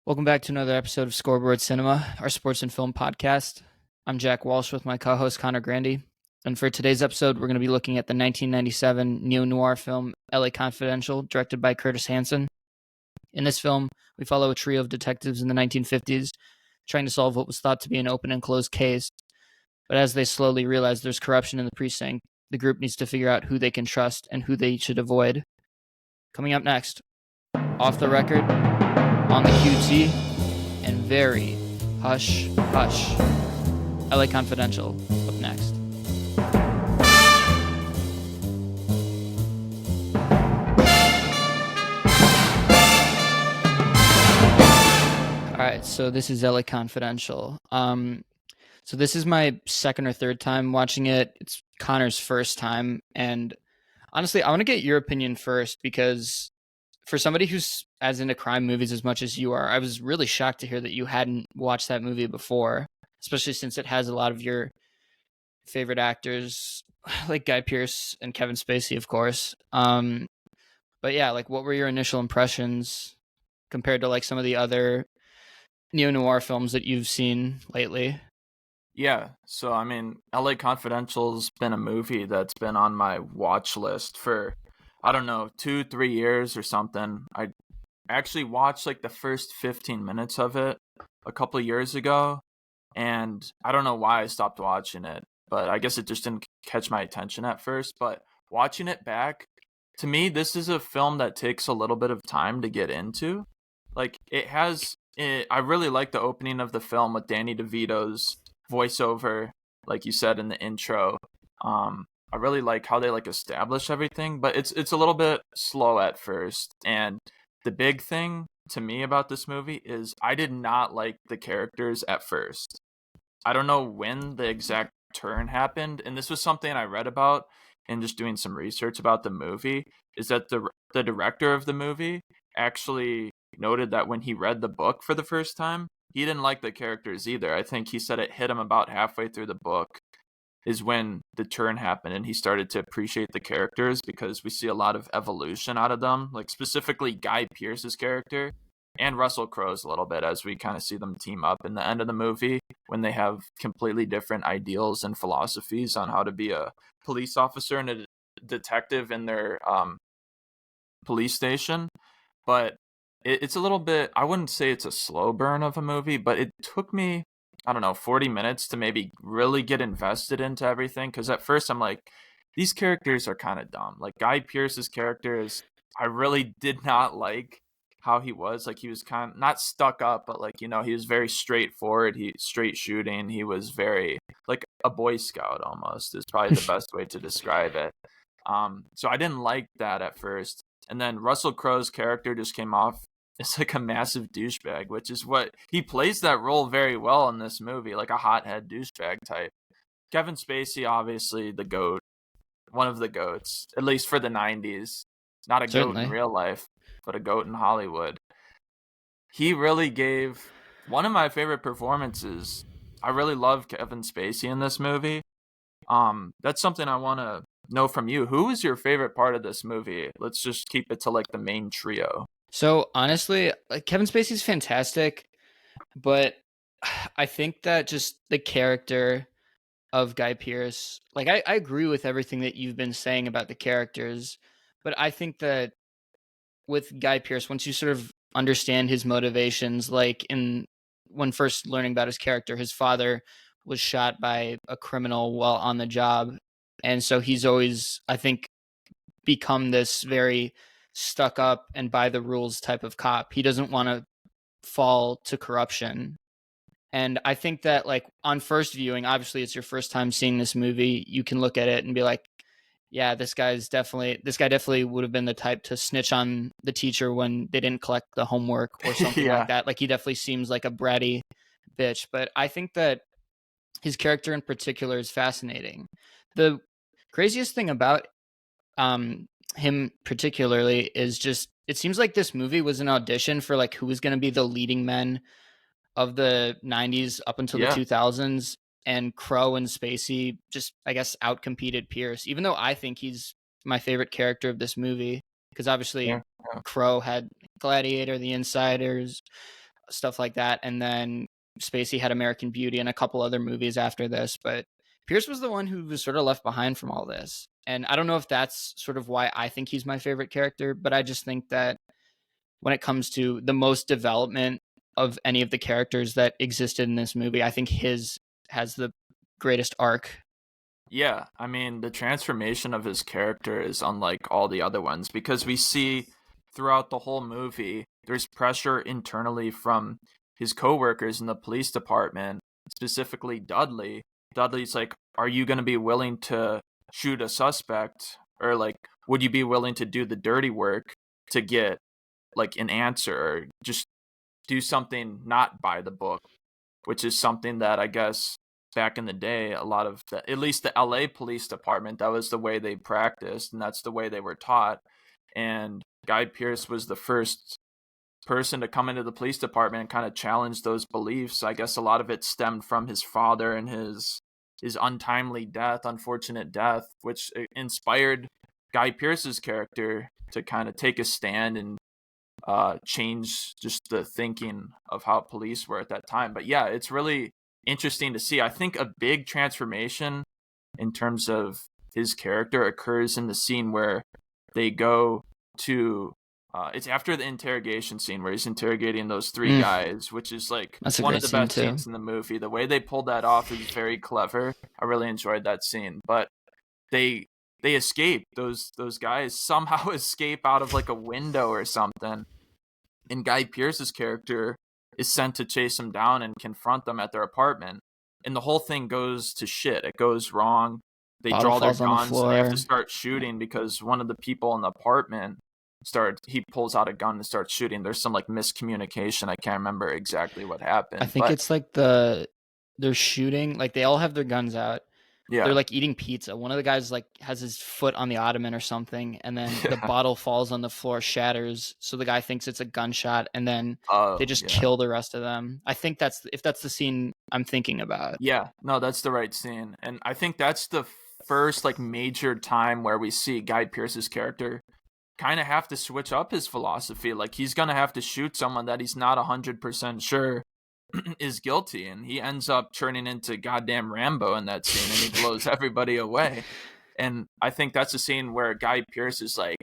Welcome back to another episode of Scoreboard Cinema, our sports and film podcast. I'm Jack Walsh with my co-host Connor Grandy, and for today's episode, we're going to be looking at the 1997 neo-noir film LA Confidential, directed by Curtis Hanson. In this film, we follow a trio of detectives in the 1950s trying to solve what was thought to be an open and closed case, but as they slowly realize there's corruption in the precinct, the group needs to figure out who they can trust and who they should avoid. Coming up next, Off the Record, On the QT, and Very Hush Hush. LA Confidential up next. Alright, so this is LA Confidential. So this is my second or third time watching it. It's Connor's first time, and honestly, I want to get your opinion first because for somebody who's as into crime movies as much as you are, I was really shocked to hear that you hadn't watched that movie before, especially since it has a lot of your favorite actors, like Guy Pearce and Kevin Spacey, of course. But yeah, like what were your initial impressions compared to like some of the other neo-noir films that you've seen lately? Yeah, so I mean, LA Confidential's been a movie that's been on my watch list for, I don't know, 2, 3 years or something. I actually watched like the first 15 minutes of it a couple of years ago, and I don't know why I stopped watching it, but I guess it just didn't catch my attention at first. But watching it back, to me, this is a film that takes a little bit of time to get into. Like, I really like the opening of the film with Danny DeVito's voiceover, like you said in the intro. I really like how they like establish everything, but it's a little bit slow at first. And the big thing to me about this movie is I did not like the characters at first. I don't know when the exact turn happened, and this was something I read about and just doing some research about the movie, is that the director of the movie actually noted that when he read the book for the first time, he didn't like the characters either. I think he said it hit him about halfway through the book is when the turn happened and he started to appreciate the characters, because we see a lot of evolution out of them, like specifically Guy Pearce's character and Russell Crowe's a little bit, as we kind of see them team up in the end of the movie when they have completely different ideals and philosophies on how to be a police officer and a detective in their police station. But it's a little bit, I wouldn't say it's a slow burn of a movie, but it took me, I don't know, 40 minutes to maybe really get invested into everything. Because at first I'm like, these characters are kind of dumb. Like Guy Pearce's character is, I really did not like how he was. Like he was kind of not stuck up, but like, he was very straightforward. He straight shooting. He was very like a Boy Scout almost is probably the best way to describe it. So I didn't like that at first. And then Russell Crowe's character just came off as like a massive douchebag, which is what he plays that role very well in this movie, like a hothead douchebag type. Kevin Spacey, obviously the GOAT, one of the GOATs, at least for the 90s. Not a GOAT in real life, but a GOAT in Hollywood. He really gave one of my favorite performances. I really love Kevin Spacey in this movie. That's something I want to know from you. Who is your favorite part of this movie? Let's just keep it to like the main trio. So honestly, like Kevin Spacey's fantastic, but I think that just the character of Guy Pearce, like I agree with everything that you've been saying about the characters, but I think that with Guy Pearce, once you sort of understand his motivations, like when first learning about his character, his father was shot by a criminal while on the job. And so he's always, I think, become this very stuck up and by the rules type of cop. He doesn't want to fall to corruption. And I think that like on first viewing, obviously it's your first time seeing this movie, you can look at it and be like, yeah, this guy definitely would have been the type to snitch on the teacher when they didn't collect the homework or something Yeah. like that. Like he definitely seems like a bratty bitch, but I think that his character in particular is fascinating. The craziest thing about him particularly is just it seems like this movie was an audition for like who was going to be the leading men of the 90s up until the 2000s, and Crowe and Spacey just, I guess, outcompeted Pearce, even though I think he's my favorite character of this movie, because obviously Crowe had Gladiator, The Insiders, stuff like that. And then Spacey had American Beauty and a couple other movies after this. But Pierce was the one who was sort of left behind from all this. And I don't know if that's sort of why I think he's my favorite character, but I just think that when it comes to the most development of any of the characters that existed in this movie, I think his has the greatest arc. Yeah, I mean, the transformation of his character is unlike all the other ones because we see throughout the whole movie there's pressure internally from his coworkers in the police department, specifically Dudley. Dudley's like, "Are you going to be willing to shoot a suspect or like would you be willing to do the dirty work to get like an answer or just do something not by the book?" Which is something that I guess back in the day, a lot of at least the LA police department, that was the way they practiced and that's the way they were taught. And Guy Pearce was the first person to come into the police department and kind of challenge those beliefs. I guess a lot of it stemmed from his father and his untimely death, unfortunate death, which inspired Guy Pearce's character to kind of take a stand and change just the thinking of how police were at that time. But yeah, it's really interesting to see. I think a big transformation in terms of his character occurs in the scene where they go to it's after the interrogation scene where he's interrogating those three guys, which is like one of the best scenes in the movie. The way they pulled that off is very clever. I really enjoyed that scene. But they escape. Those guys somehow escape out of like a window or something. And Guy Pearce's character is sent to chase them down and confront them at their apartment. And the whole thing goes to shit. It goes wrong. They draw their guns and they have to start shooting because one of the people in the apartment he pulls out a gun and starts shooting. There's some like miscommunication. I can't remember exactly what happened. I think it's like they're shooting, like they all have their guns out. Yeah. They're like eating pizza. One of the guys like has his foot on the ottoman or something, and then the bottle falls on the floor, shatters. So the guy thinks it's a gunshot, and then they just kill the rest of them. I think that's the scene I'm thinking about. Yeah, no, that's the right scene. And I think that's the first like major time where we see Guy Pearce's character kind of have to switch up his philosophy. Like he's going to have to shoot someone that he's not 100% sure is guilty, and he ends up turning into goddamn Rambo in that scene, and he blows everybody away. And I think that's a scene where Guy Pearce is like,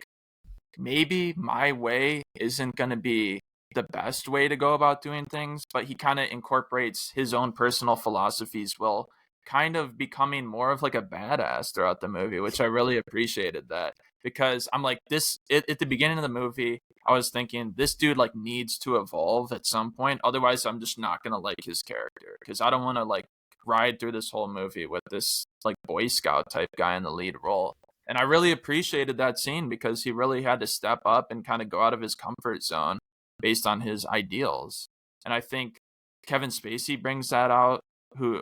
maybe my way isn't going to be the best way to go about doing things, but he kind of incorporates his own personal philosophies while kind of becoming more of like a badass throughout the movie, which I really appreciated that. Because I'm like, this at the beginning of the movie, I was thinking this dude like needs to evolve at some point. Otherwise, I'm just not gonna like his character because I don't want to like ride through this whole movie with this like Boy Scout type guy in the lead role. And I really appreciated that scene because he really had to step up and kind of go out of his comfort zone based on his ideals. And I think Kevin Spacey brings that out. Who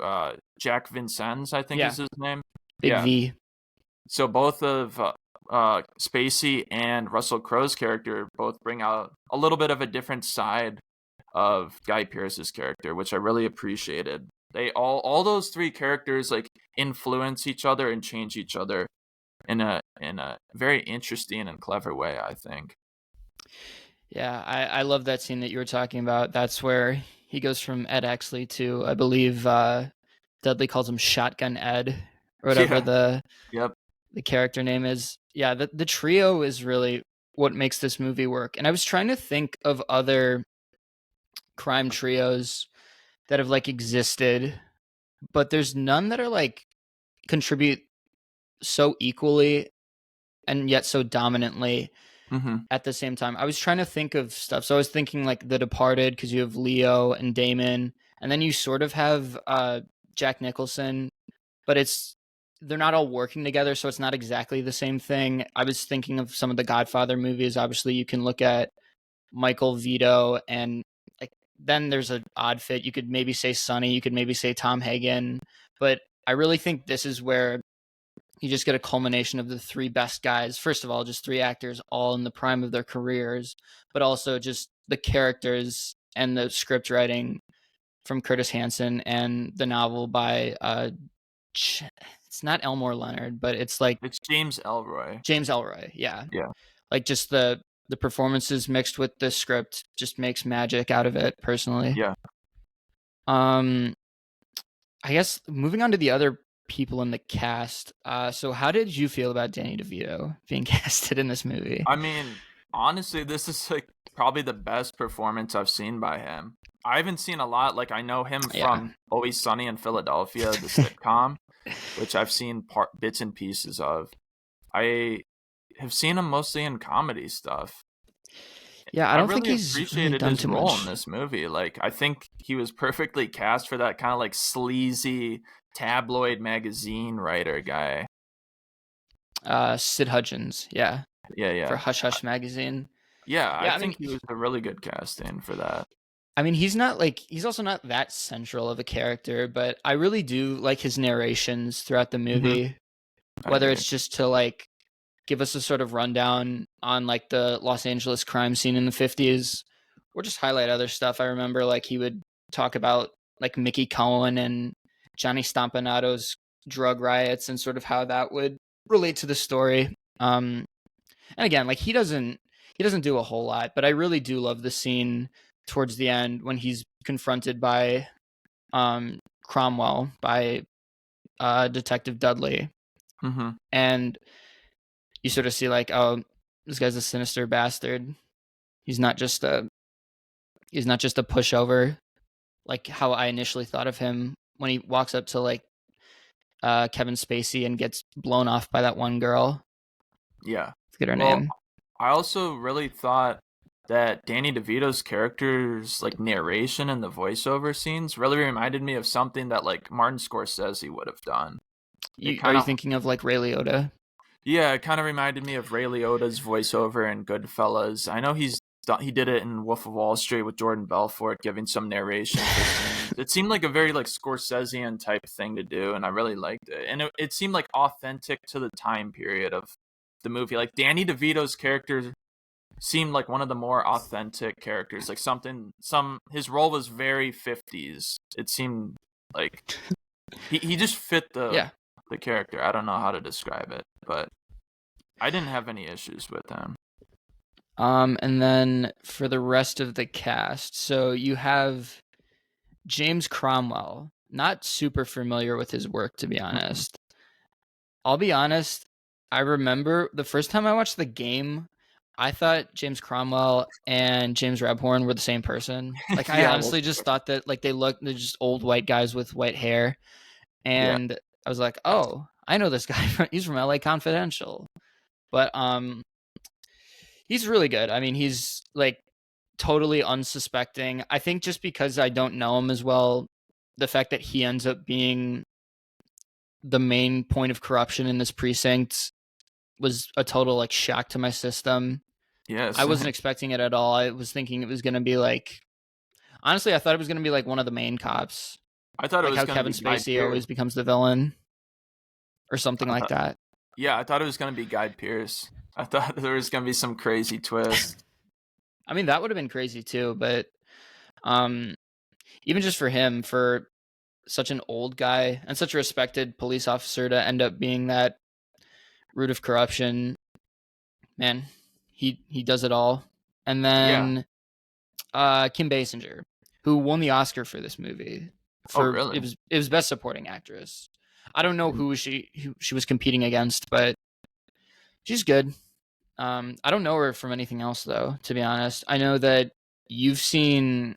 Jack Vincennes, I think is his name. Big V. So both of Spacey and Russell Crowe's character both bring out a little bit of a different side of Guy Pearce's character, which I really appreciated. They all those three characters like influence each other and change each other in a very interesting and clever way, I think. Yeah, I love that scene that you were talking about. That's where he goes from Ed Exley to, I believe, Dudley calls him Shotgun Ed or whatever the character name is. Yeah, the trio is really what makes this movie work. And I was trying to think of other crime trios that have like existed, but there's none that are like contribute so equally and yet so dominantly at the same time. I was trying to think of stuff. So I was thinking like The Departed, because you have Leo and Damon, and then you sort of have Jack Nicholson, but they're not all working together, so it's not exactly the same thing. I was thinking of some of the Godfather movies. Obviously, you can look at Michael Vito, and like then there's an odd fit. You could maybe say Sonny, you could maybe say Tom Hagen, but I really think this is where you just get a culmination of the three best guys. First of all, just three actors all in the prime of their careers, but also just the characters and the script writing from Curtis Hanson and the novel by it's not Elmore Leonard, but it's James Ellroy. Yeah. Like just the the performances mixed with the script just makes magic out of it, personally. Yeah. Um, I guess moving on to the other people in the cast. So how did you feel about Danny DeVito being casted in this movie? I mean, honestly, this is like probably the best performance I've seen by him. I haven't seen a lot. Like I know him Yeah. from Always Sunny in Philadelphia, the sitcom, which I've seen bits and pieces of. I have seen him mostly in comedy stuff. Yeah, I I don't think really he's really appreciated done his too role in much. this movie. Like I think he was perfectly cast for that kind of like sleazy tabloid magazine writer guy. Sid Hutchins, yeah, Yeah, for yeah. Hush Hush magazine. Yeah, I Yeah, I think mean, he was a really good casting for that. he's also not that central of a character, but I really do like his narrations throughout the Hmm. movie, I whether agree. it's just to like give us a sort of rundown on like the Los Angeles crime scene in the 50s, or just highlight other stuff. I remember like he would talk about like Mickey Cohen and Johnny Stampanato's drug riots and sort of how that would relate to the story. And again, like he doesn't do a whole lot, but I really do love the scene towards the end when he's confronted by Cromwell, by Detective Dudley, Hmm. and you sort of see like, oh, this guy's a sinister bastard. He's not just a he's not just a pushover, like how I initially thought of him when he walks up to like Kevin Spacey and gets blown off by that one girl. Yeah. Forget her Well, name. I also really thought that Danny DeVito's character's like narration and the voiceover scenes really reminded me of something that like Martin Scorsese would have done. It Are kind you of thinking of like Ray Liotta? Yeah, it kind of reminded me of Ray Liotta's voiceover in Goodfellas. I know he did it in Wolf of Wall Street with Jordan Belfort giving some narration for scenes. It seemed like a very like Scorsesean type thing to do, and I really liked it. And it seemed like authentic to the time period of the movie. Like Danny DeVito's character seemed like one of the more authentic characters. Like his role was very 50s. It seemed like he just fit Yeah. the character. I don't know how to describe it, but I didn't have any issues with him. And then for the rest of the cast, so you have James Cromwell. Not super familiar with his work, to be Mhm. honest. I'll be honest. I remember the first time I watched The Game, I thought James Cromwell and James Rebhorn were the same person. Like I Yeah, honestly just thought that like they're just old white guys with white hair, yeah, and I was like, oh, I know this guy. He's from LA Confidential, but he's really good. I mean, he's like totally unsuspecting. I think just because I don't know him as well, the fact that he ends up being the main point of corruption in this precinct was a total like shock to my system. yeah. I wasn't Same. expecting it at all. I was thinking it was going to be like, honestly, I thought it was going to be like one of the main cops, I thought it like was how gonna Kevin be Guy Spacey Pearce. always becomes the villain or something I like thought, that. yeah, I thought it was gonna be Guy Pearce. I thought there was gonna be some crazy twist. I mean, that would have been crazy too, but um, even just for him, for such an old guy and such a respected police officer to end up being that root of corruption, man, he does it all. And Yeah. then Kim Basinger, who won the Oscar for this movie Oh, for really? it was best supporting actress. I don't know who she was competing against, but she's good. I don't know her from anything else though, to be honest. I know that you've seen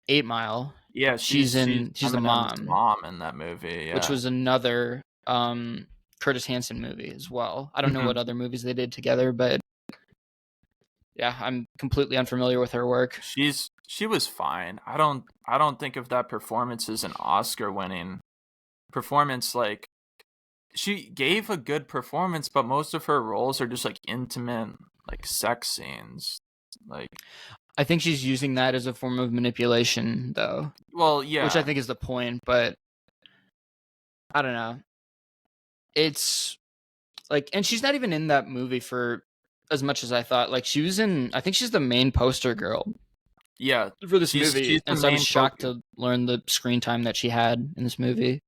8 Mile. Yeah, she's She's the Eminem's mom, mom in that movie. which Yeah. was another Curtis Hanson movie as well. I don't know Hmm. what other movies they did together, but yeah, I'm completely unfamiliar with her work. She was fine. I don't think of that performance as an Oscar winning performance. Like she gave a good performance, but most of her roles are just like intimate, like sex scenes. Like, I think she's using that as a form of manipulation, though, well, which I yeah, think is the point. But I don't know. It's like, and she's not even in that movie for as much as I thought. Like, she was in. I think she's the main poster girl yeah. for this movie, She's the and so I was main shocked focus. to learn the screen time that she had in this movie.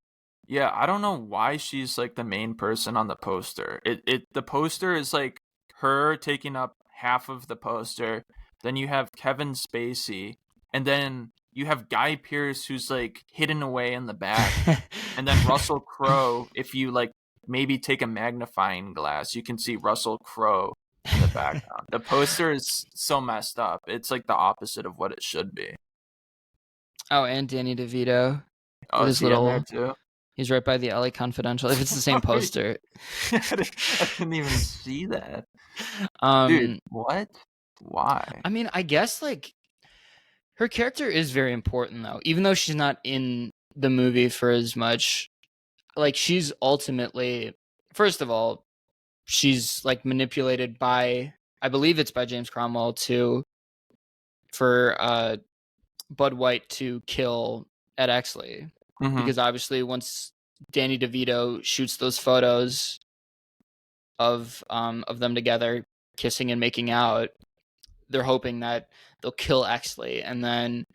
Yeah, I don't know why she's like the main person on the poster. The poster is like her taking up half of the poster. Then you have Kevin Spacey, and then you have Guy Pearce, who's like hidden away in the back, and then Russell Crowe. If you like maybe take a magnifying glass, you can see Russell Crowe in the background. The poster is so messed up. It's like the opposite of what it should be. Oh, and Danny DeVito Oh, with is his he in there little. too? He's right by the LA Confidential. If it's the same poster. I didn't even see that. Dude, Um, what? Why? I mean, I guess like her character is very important though, even though she's not in the movie for as much. Like she's ultimately, first of all, she's like manipulated by, I believe it's by James Cromwell for Bud White to kill Ed Exley, because obviously once Danny DeVito shoots those photos of them together kissing and making out, they're hoping that they'll kill Exley, and then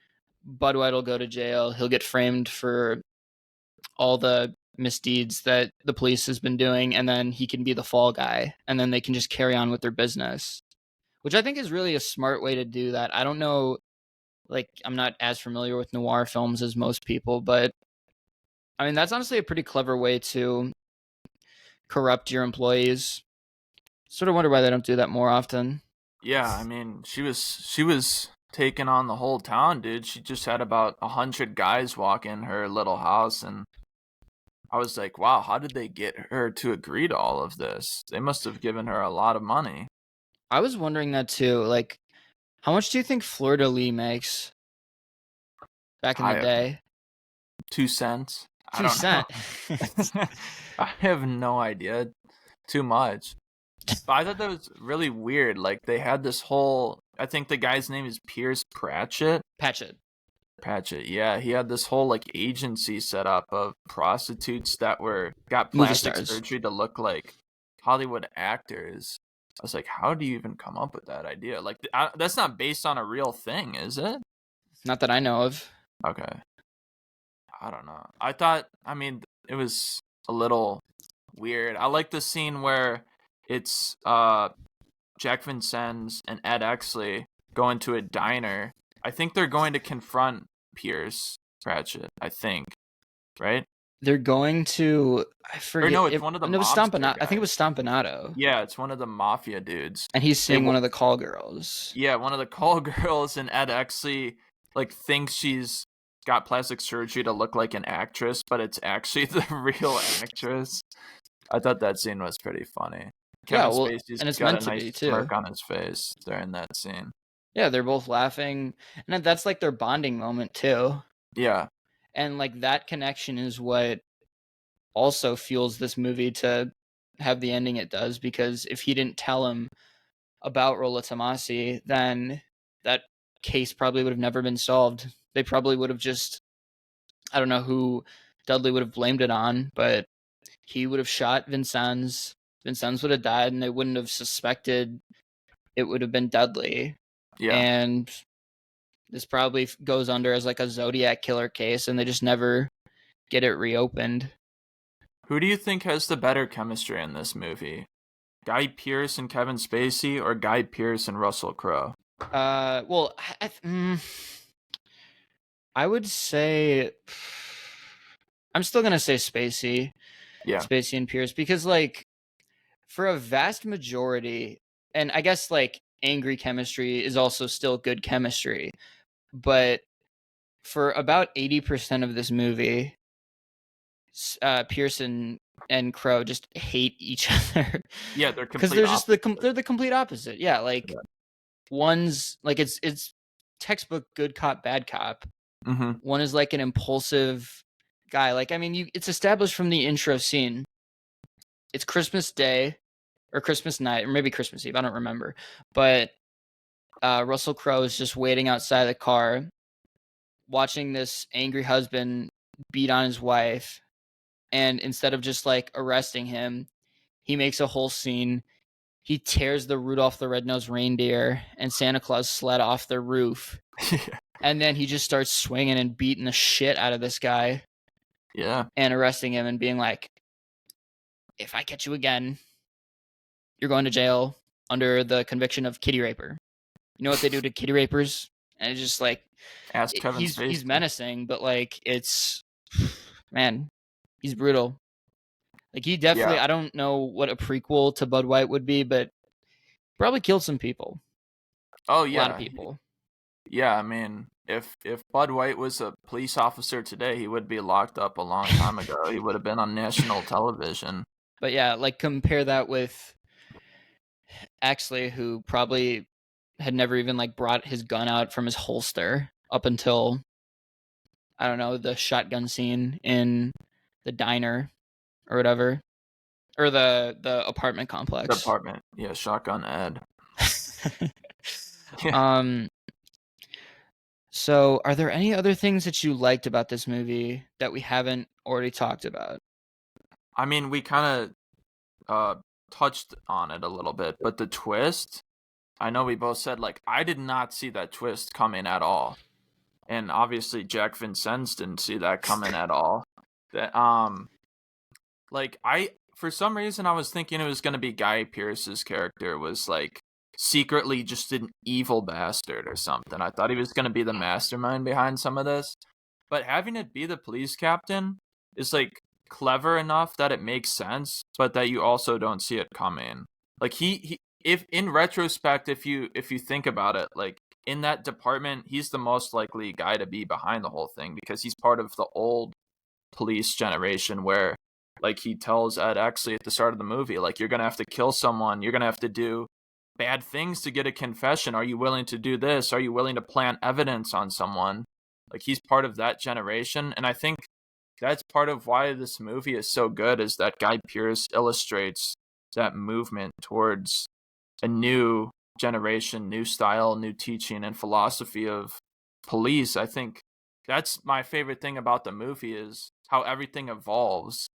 Bud White will go to jail. He'll get framed for all the misdeeds that the police has been doing, and then he can be the fall guy, and then they can just carry on with their business, which I think is really a smart way to do that. I don't know, like I'm not as familiar with noir films as most people, but I mean that's honestly a pretty clever way to corrupt your employees. Sort of wonder why they don't do that more often. Yeah, I mean, she was taking on the whole town, dude. She just had about 100 guys walk in her little house, and I was like, wow, how did they get her to agree to all of this? They must have given her a lot of money. I was wondering that too. Like, how much do you think Florida Lee makes back in the I have day? 2 cents. I 2 don't know. cents. I have no idea. Too much. But I thought that was really weird. Like they had this whole. I think the guy's name is Pierce Pratchett. Patchett. Patchett, yeah, he had this whole like agency set up of prostitutes that got Movie plastic stars. surgery to look like Hollywood actors. I was like, how do you even come up with that idea? Like, that's not based on a real thing, is it? Not that I know of. Okay, I don't know. I mean, it was a little weird. I like the scene where it's Jack Vincennes and Ed Exley go into a diner. I think they're going to confront Pierce Pratchett, I think. Right? They're going to, I forget. Or no, it's one of the it was mobster Stompanato. I think it was guys. Stompanato. Yeah, it's one of the mafia dudes. And he's seeing one of the call girls. Yeah, one of the call girls, and Ed Exley like thinks she's got plastic surgery to look like an actress, but it's actually the real actress. I thought that scene was pretty funny. Kevin Spacey's and it's got meant a to nice be too. smirk on his face during that scene. Yeah, they're both laughing, and that's like their bonding moment too. Yeah. And like that connection is what also fuels this movie to have the ending it does, because if he didn't tell him about Rolla Tomasi, then that case probably would have never been solved. They probably would have just, I don't know who Dudley would have blamed it on, but he would have shot Vincennes. Vincennes would have died, and they wouldn't have suspected it would have been Dudley. Yeah. And this probably goes under as like a Zodiac killer case, and they just never get it reopened. Who do you think has the better chemistry in this movie? Guy Pearce and Kevin Spacey, or Guy Pearce and Russell Crowe? Well, I would say I'm still gonna say Spacey. Yeah. Spacey and Pearce, because like for a vast majority, and I guess like angry chemistry is also still good chemistry, but for about 80% of this movie, Pearce and Crowe just hate each other. Yeah, they're because complete they're just opposites. they're the complete opposite. Yeah, like one's like it's textbook good cop bad cop. Mm-hmm. One is like an impulsive guy. Like I mean, it's established from the intro scene. It's Christmas Day or Christmas night or maybe Christmas Eve. I don't remember, but Russell Crowe is just waiting outside the car, watching this angry husband beat on his wife, and instead of just like arresting him, he makes a whole scene. He tears the Rudolph the Red-Nosed Reindeer and Santa Claus sled off the roof. And then he just starts swinging and beating the shit out of this guy. Yeah. And arresting him and being like, if I catch you again, you're going to jail. under the conviction of kitty raper. You know what they do to kitty rapers? And it's just like Ask Kevin he's Spacey. menacing, but like it's man, he's brutal. Like he definitely, Yeah. I don't know what a prequel to Bud White would be, but probably killed some people, Oh a lot of yeah. people. Yeah, I mean, if Bud White was a police officer today, he would be locked up a long time ago. He would have been on national television. But yeah, like compare that with Axley, who probably had never even like brought his gun out from his holster up until, I don't know, the shotgun scene in the diner or whatever, or the apartment complex. Department. Yeah, Shotgun Ed. Yeah. So, are there any other things that you liked about this movie that we haven't already talked about? I mean, we kind of touched on it a little bit, but the twist, I know we both said like I did not see that twist coming at all. And obviously Jack Vincennes didn't see that coming at all. That like I for some reason I was thinking it was going to be Guy Pearce's character was like secretly just an evil bastard or something. I thought he was going to be the mastermind behind some of this. But having it be the police captain is like clever enough that it makes sense, but that you also don't see it coming. Like he if in retrospect if you think about it, like in that department, he's the most likely guy to be behind the whole thing because he's part of the old police generation where like he tells Ed Exley at the start of the movie, like you're gonna have to kill someone, you're gonna have to do bad things to get a confession. Are you willing to do this? Are you willing to plant evidence on someone? Like he's part of that generation, and I think that's part of why this movie is so good is that Guy Pearce illustrates that movement towards a new generation, new style, new teaching and philosophy of police. I think that's my favorite thing about the movie is how everything evolves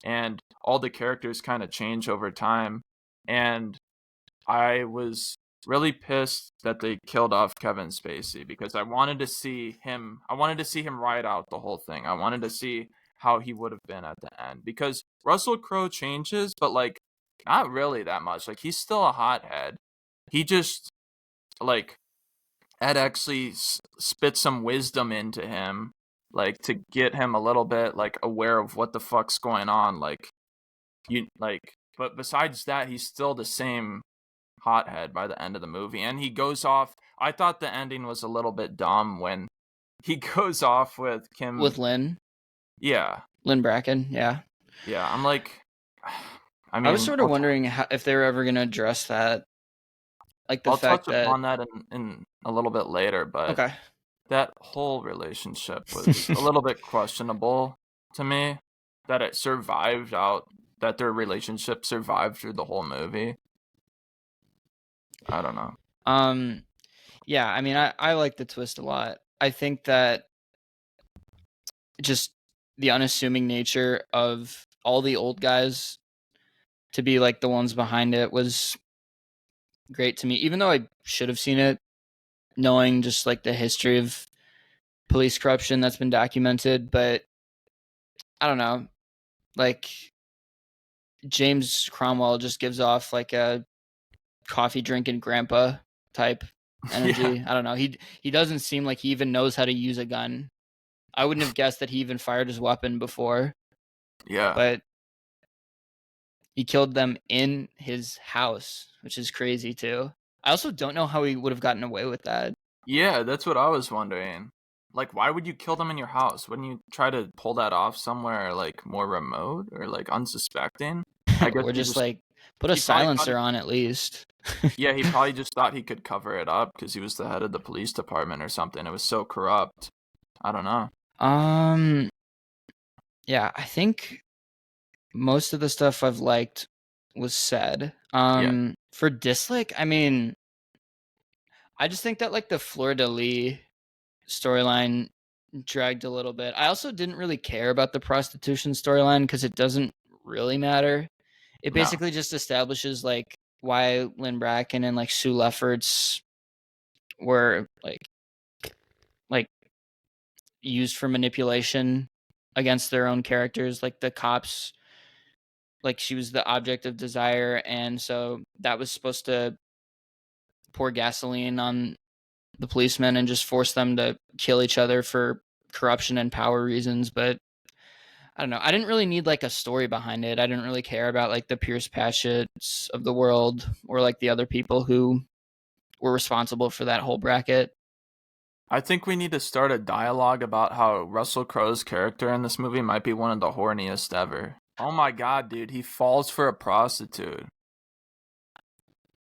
and all the characters kind of change over time. And I was really pissed that they killed off Kevin Spacey because I wanted to see him ride out the whole thing. I wanted to see how he would have been at the end because Russell Crowe changes, but like not really that much. Like he's still a hothead. He just like Ed actually spit some wisdom into him like to get him a little bit like aware of what the fuck's going on like you like but besides that he's still the same hothead by the end of the movie. And he goes off. I thought the ending was a little bit dumb when he goes off with Kim. With Lynn, Yeah. Lynn Bracken, yeah. Yeah. I'm like, I I was mean, sort of wondering if they were ever going to address that, like the I'll fact touch that upon that in a little bit later, but okay, that whole relationship was a little bit questionable to me that it survived out, that their relationship survived through the whole movie. I don't know. yeah, I mean, I like the twist a lot. I think that just the unassuming nature of all the old guys to be like the ones behind it was great to me, even though I should have seen it, knowing just like the history of police corruption that's been documented. But I don't know, like James Cromwell just gives off like a coffee drinking grandpa type Yeah. energy. I don't know. He doesn't seem like he even knows how to use a gun. I wouldn't have guessed that he even fired his weapon before, Yeah. but he killed them in his house, which is crazy too. I also don't know how he would have gotten away with that. Yeah, that's what I was wondering. Like, why would you kill them in your house? Wouldn't you try to pull that off somewhere like more remote or like unsuspecting? I guess Or he just just like put a he probably thought silencer on at least. yeah, he probably just thought he could cover it up because he was the head of the police department or something. It was so corrupt. I don't know. um yeah, I think most of the stuff I've liked was said. Yeah, For dislike, I mean, I just think that like the Fleur de Lis storyline dragged a little bit. I also didn't really care about the prostitution storyline because it doesn't really matter. It no, basically just establishes like why Lynn Bracken and like Sue Lefferts were like used for manipulation against their own characters. Like the cops like she was the object of desire, and so that was supposed to pour gasoline on the policemen and just force them to kill each other for corruption and power reasons. But I don't know. I didn't really need like a story behind it. I didn't really care about like the Pierce Patchett's of the world or like the other people who were responsible for that whole bracket. I think we need to start a dialogue about how Russell Crowe's character in this movie might be one of the horniest ever. Oh my god, dude, he falls for a prostitute.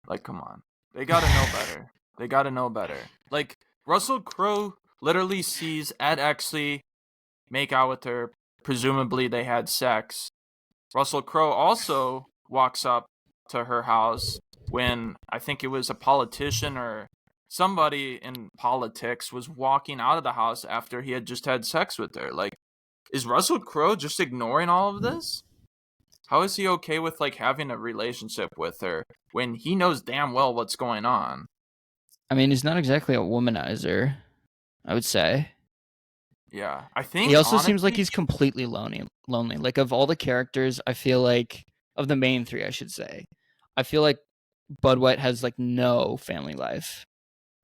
Like, come on. They gotta know better. They gotta know better. Like, Russell Crowe literally sees Ed Exley make out with her. Presumably they had sex. Russell Crowe also walks up to her house when I think it was a politician or somebody in politics was walking out of the house after he had just had sex with her. Like, is Russell Crowe just ignoring all of this? How is he okay with like having a relationship with her when he knows damn well what's going on? I mean, he's not exactly a womanizer, I would say. Yeah, I He think also seems like honestly, he's completely lonely. Lonely. Like of all the characters, I feel like of the main three, I should say, I feel like Bud White has like no family life,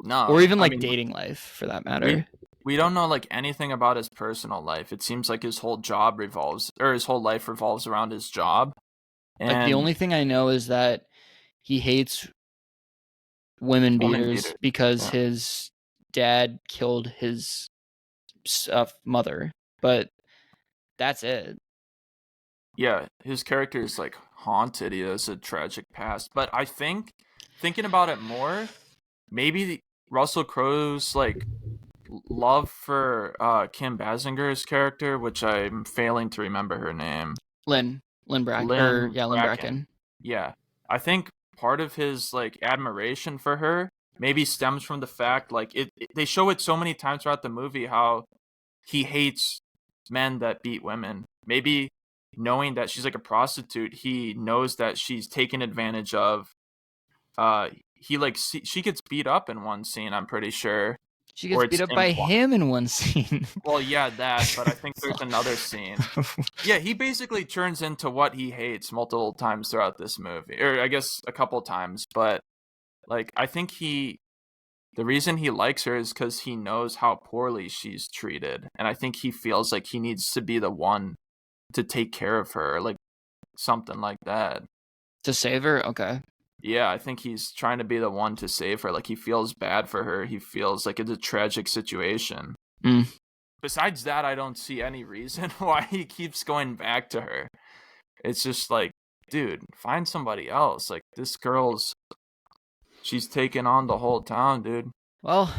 or no. even I like mean, dating life for that we matter. we don't know like anything about his personal life. It seems like his whole his whole life revolves around his job. Like the And only thing I know is that he hates women woman beaters beater. because Yeah. his dad killed his mother, but that's it. Yeah, his character is like haunted. He has a tragic past. But I think thinking about it more, maybe Russell Crowe's like love for Kim Basinger's character, which I'm failing to remember her name. Lynn Bracken, or Lynn yeah, Lynn Bracken. Bracken. Yeah. I think part of his like admiration for her maybe stems from the fact like they show it so many times throughout the movie how he hates men that beat women. Maybe knowing that she's like a prostitute, he knows that she's taken advantage of. He like she gets beat up in one scene, I'm pretty sure, She or gets it's beat up by implied. him in one scene. Well, yeah, that, but I think there's another scene. Yeah, he basically turns into what he hates multiple times throughout this movie, or I guess a couple times. But like, I think the reason he likes her is because he knows how poorly she's treated, and I think he feels like he needs to be the one to take care of her, like something like that. To save her? Okay. Yeah, I think he's trying to be the one to save her. Like he feels bad for her. He feels like it's a tragic situation. Mm. Besides that, I don't see any reason why he keeps going back to her. It's just like, dude, find somebody else. Like this she's taking on the whole town, dude. Well,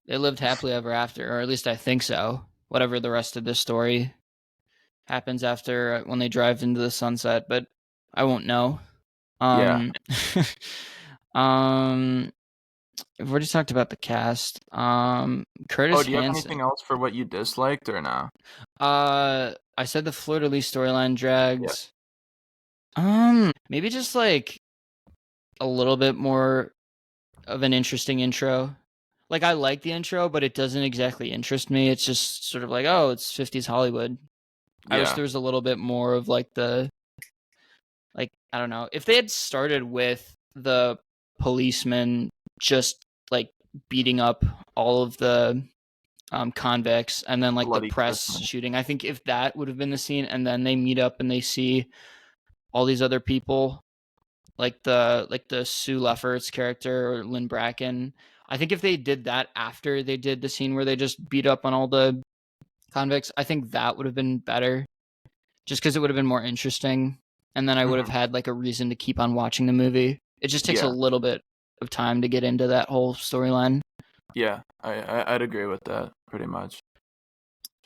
they lived happily ever after, or at least I think so. Whatever the rest of this story happens after when they drive into the sunset, but I won't know. Yeah. Um, um, we've already talked about the cast. Oh, Curtis do you have anything Hanson. else for what you disliked or no? I said the Fleur de Lis storyline Yeah. drags. Maybe just like a little bit more of an interesting intro. Like I like the intro, but it doesn't exactly interest me. It's just sort of like, oh, it's 50s Hollywood. I wish Yeah. there was a little bit more of like I don't know. If they had started with the policeman just like beating up all of the convicts and then like the Bloody press Christmas. shooting, I think if that would have been the scene and then they meet up and they see all these other people like the Sue Lefferts character or Lynn Bracken. I think if they did that after they did the scene where they just beat up on all the convicts, I think that would have been better. Just because it would have been more interesting, and then I would have Hmm. had like a reason to keep on watching the movie. It just takes a Yeah. little bit of time to get into that whole storyline. Yeah. I'd agree with that pretty much.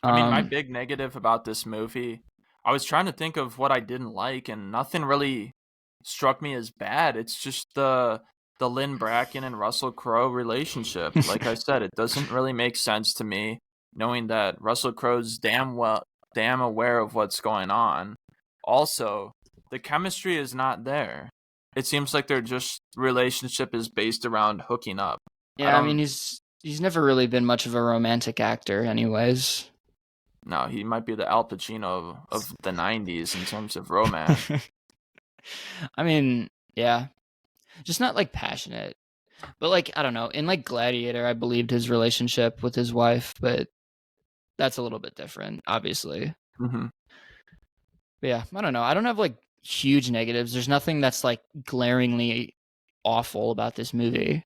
I mean, my Um, big negative about this movie, I was trying to think of what I didn't like, and nothing really struck me as bad. It's just the Lynn Bracken and Russell Crowe relationship. Like I said, it doesn't really make sense to me, knowing that Russell Crowe's damn aware of what's going on. Also, the chemistry is not there. It seems like their just relationship is based around hooking up. I yeah, I mean don't he's never really been much of a romantic actor, anyways. know. He might be the Al Pacino of the '90s in terms of romance. I mean, yeah, just not like passionate. But like, I don't know. In like Gladiator, I believed his relationship with his wife, but that's a little bit different, obviously. Hmm. But yeah, I don't know. I don't have like huge negatives. There's nothing that's like glaringly awful about this movie.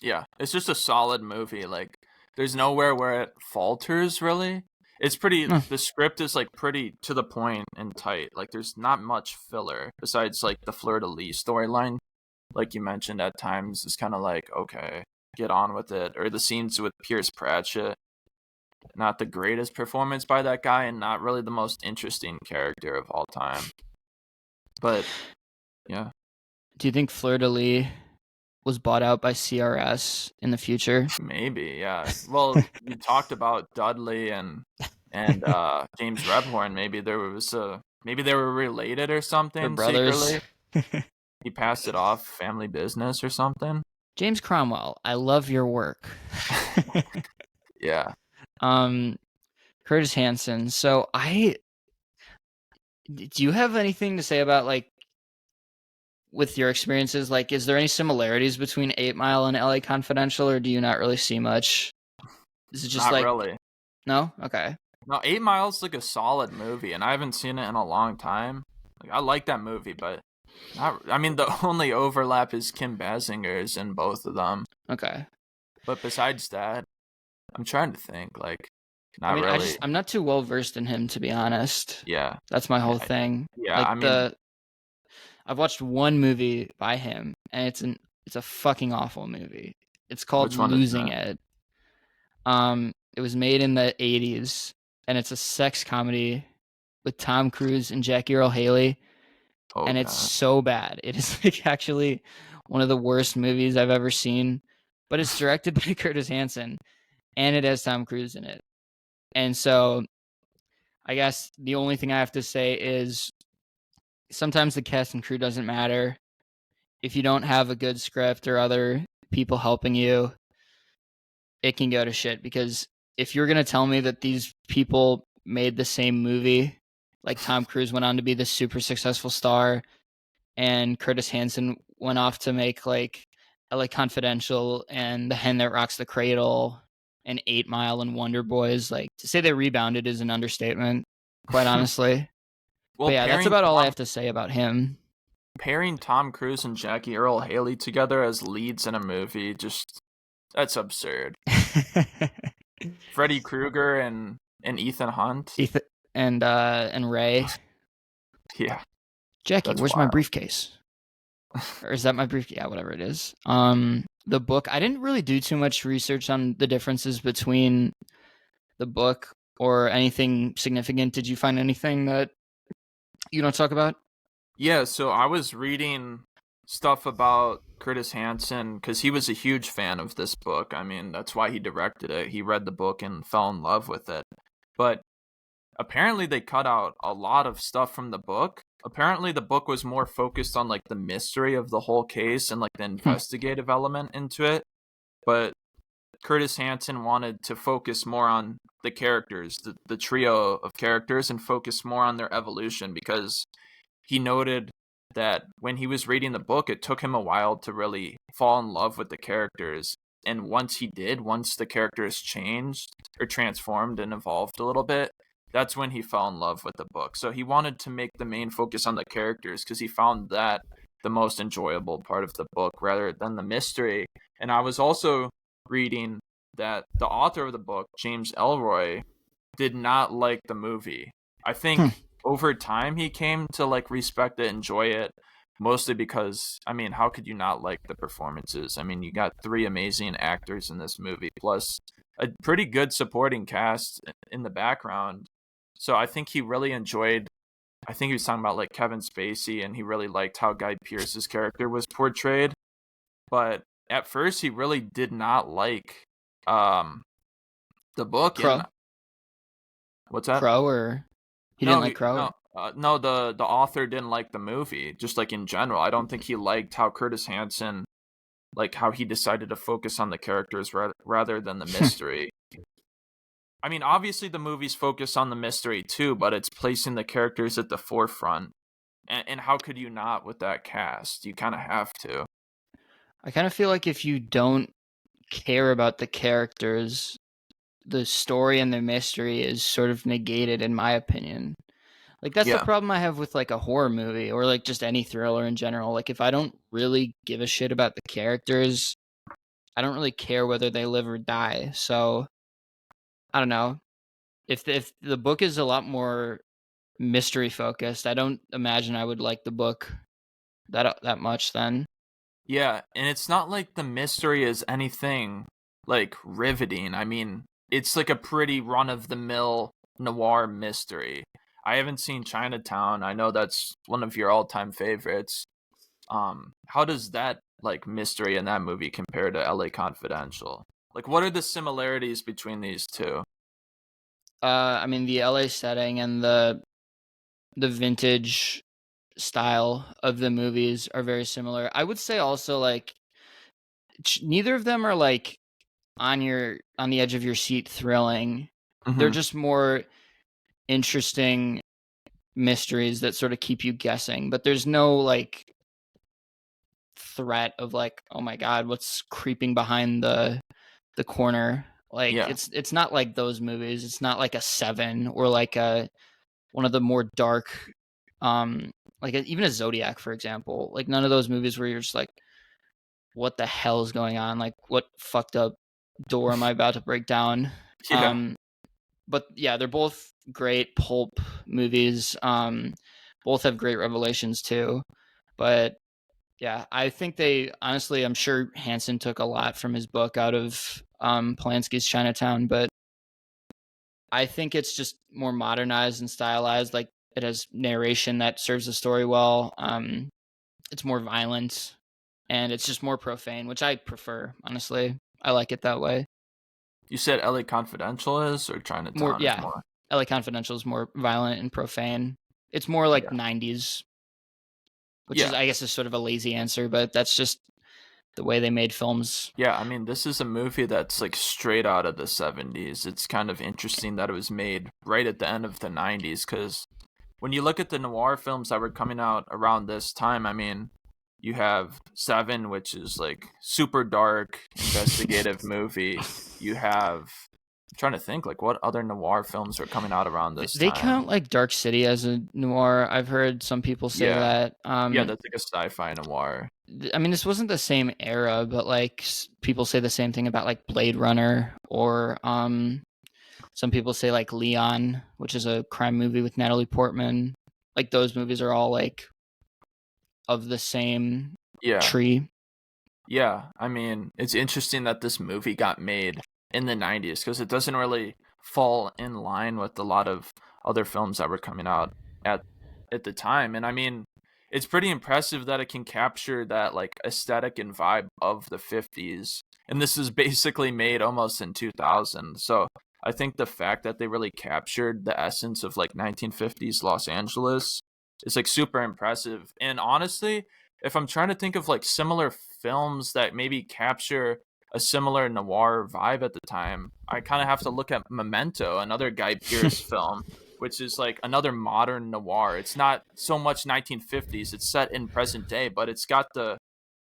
Yeah, it's just a solid movie. Like, there's nowhere where it falters, really. It's pretty, Hmm. the script is like pretty to the point and tight. Like, there's not much filler besides like the Fleur de Lis storyline. Like you mentioned, at times it's kind of like, okay, get on with it. Or the scenes with Pierce Pratchett, not the greatest performance by that guy, and not really the most interesting character of all time. But yeah, Do you think Fleur de Lis was bought out by CRS in the future? maybe, yeah. Well, you talked about Dudley and James Rebhorn. Maybe there was a maybe they were related or They're something brothers. secretly. He passed it off, family business or something. James Cromwell, I love your work. Yeah. um, Curtis Hanson. So do you have anything to say about like with your experiences? Like, is there any similarities between 8 Mile and LA Confidential, or do you not really see much? Is it just Not like really. no? Okay. No, 8 Miles is like a solid movie, and I haven't seen it in a long time. Like, I like that movie, but not. I mean, the only overlap is Kim Basinger's in both of them. Okay. But besides that, I'm trying to think. Like, I not mean, really. I'm not too well versed in him, to be honest. Yeah, That's my whole yeah, thing. yeah. Like I mean, I've watched one movie by him, and it's a fucking awful movie. It's called which one is Losing that? It. It was made in the 80s, and it's a sex comedy with Tom Cruise and Jackie Earl Haley, Oh and it's god. so bad. It is like actually one of the worst movies I've ever seen, but it's directed by Curtis Hanson, and it has Tom Cruise in it. And so I guess the only thing I have to say is sometimes the cast and crew doesn't matter. If you don't have a good script or other people helping you, it can go to shit. Because if you're going to tell me that these people made the same movie, like Tom Cruise went on to be this super successful star, and Curtis Hanson went off to make like LA Confidential and The Hen That Rocks the Cradle and 8 Mile and Wonder Boys, like to say they rebounded is an understatement, quite honestly. But Well, yeah, that's about all I have to say about him. pairing Tom Cruise and Jackie Earl Haley together as leads in a movie, just that's absurd. Freddy Krueger and Ethan Hunt. Ethan and Ray. Yeah, Jackie, that's where's my wild. briefcase? Or is that my brief? Yeah, whatever it is. The book. I didn't really do too much research on the differences between the book or anything significant. Did you find anything that you don't talk about? Yeah, so I was reading stuff about Curtis Hanson because he was a huge fan of this book. I mean, that's why he directed it. He read the book and fell in love with it. But apparently, they cut out a lot of stuff from the book. Apparently, the book was more focused on like the mystery of the whole case and like the investigative element into it. But Curtis Hanson wanted to focus more on the characters, the trio of characters, and focus more on their evolution because he noted that when he was reading the book, it took him a while to really fall in love with the characters. And once he did, once the characters changed or transformed and evolved a little bit, that's when he fell in love with the book. So he wanted to make the main focus on the characters because he found that the most enjoyable part of the book rather than the mystery. And I was also reading that the author of the book, James Elroy, did not like the movie. I Hmm. think over time he came to like respect it, enjoy it, mostly because I mean, how could you not like the performances? I mean, you got three amazing actors in this movie plus a pretty good supporting cast in the background. So I think he really enjoyed I think he was talking about like Kevin Spacey and he really liked how Guy Pearce's character was portrayed. But at first he really did not like um the book and Crow. what's that? Crow, or he didn't No, like Crow. no, Or... no. The author didn't like the movie. Just like in general, I don't think he liked how Curtis Hanson, like how he decided to focus on the characters rather than the mystery. I mean, obviously the movie's focused on the mystery too, but it's placing the characters at the forefront. And how could you not with that cast? You kind of have to. I kind of feel like if you don't care about the characters, the story and the mystery is sort of negated, in my opinion. Like, that's the Yeah. problem I have with like a horror movie or like just any thriller in general. Like, if I don't really give a shit about the characters, I don't really care whether they live or die. So I don't know. If the book is a lot more mystery focused, I don't imagine I would like the book that much then. Yeah, and it's not like the mystery is anything like riveting. I mean, it's like a pretty run of the mill noir mystery. I haven't seen Chinatown. I know that's one of your all-time favorites. How does that like mystery in that movie compare to LA Confidential? Like what are the similarities between these two? I mean, the LA setting and the vintage style of the movies are very similar. I would say also like neither of them are like on the edge of your seat thrilling. They're Mhm. just more interesting mysteries that sort of keep you guessing, but there's no like threat of like, oh my god, what's creeping behind the corner. Like Yeah. it's not like those movies. It's not like a Seven or like a one of the more dark like even a Zodiac, for example. Like none of those movies where you're just like, what the hell is going on? Like what fucked up door am I about to break down? Yeah. Um but yeah, they're both great pulp movies. Both have great revelations too. But yeah, I think they honestly, I'm sure Hansen took a lot from his book out of Polanski's Chinatown, but I think it's just more modernized and stylized. Like it has narration that serves the story well. It's more violent and it's just more profane, which I prefer, honestly. I like it that way. You said LA Confidential is or More, Chinatown is yeah. more? LA Confidential is more violent and profane. It's more like Yeah. 90s, which is, Yeah. I guess, is sort of a lazy answer, but that's just the way they made films. Yeah, I mean, this is a movie that's like straight out of the 70s. It's kind of interesting that it was made right at the end of the 90s because when you look at the noir films that were coming out around this time, I mean, you have Seven, which is like super dark investigative movie. You have, I'm trying to think like what other noir films were coming out around this They time. count like Dark City as a noir. I've heard some people say Yeah. that. Yeah, that's like a sci-fi noir. I mean, this wasn't the same era, but like people say the same thing about like Blade Runner or some people say like Leon, which is a crime movie with Natalie Portman. Like those movies are all like of the same Yeah. tree. Yeah, I mean, it's interesting that this movie got made in the 90s because it doesn't really fall in line with a lot of other films that were coming out at at the time. And I mean, it's pretty impressive that it can capture that like aesthetic and vibe of the 50s. And this is basically made almost in 2000. So, I think the fact that they really captured the essence of like 1950s Los Angeles is like super impressive. And honestly, if I'm trying to think of like similar films that maybe capture a similar noir vibe at the time, I kind of have to look at Memento, another Guy Pearce film, which is like another modern noir. It's not so much 1950s, it's set in present day, but it's got the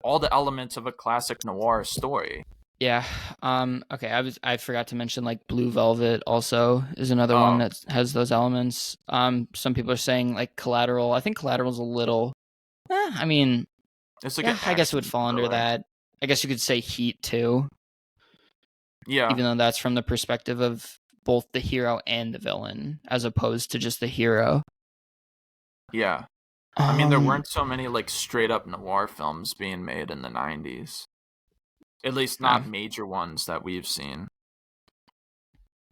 all the elements of a classic noir story. Yeah. Okay. I forgot to mention like Blue Velvet also is another one Oh, that has those elements. Some people are saying like Collateral. I think Collateral's a little. I mean, it's like an yeah. I guess it would action fall under thriller. that. I guess you could say Heat too, Yeah, even though that's from the perspective of both the hero and the villain, as opposed to just the hero. yeah. I mean, there Um. weren't so many like straight up noir films being made in the 90s. At least No. not major ones that we've seen.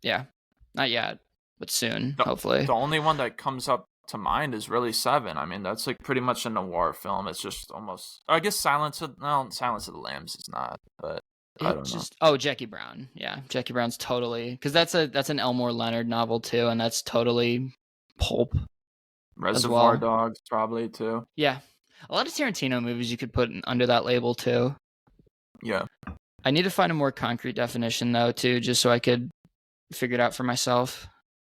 Yeah. Not yet, but soon, The hopefully. the only one that comes up to mind is really Seven. I mean, that's like pretty much a noir film. It's just almost I guess Silence of the Lambs is not, but I It don't know. just Jackie Brown. Yeah, Jackie Brown's totally because that's an Elmore Leonard novel too, and that's totally pulp as Reservoir well. Dogs probably too. Yeah, a lot of Tarantino movies you could put under that label too. Yeah. I need to find a more concrete definition though too, just so I could figure it out for myself.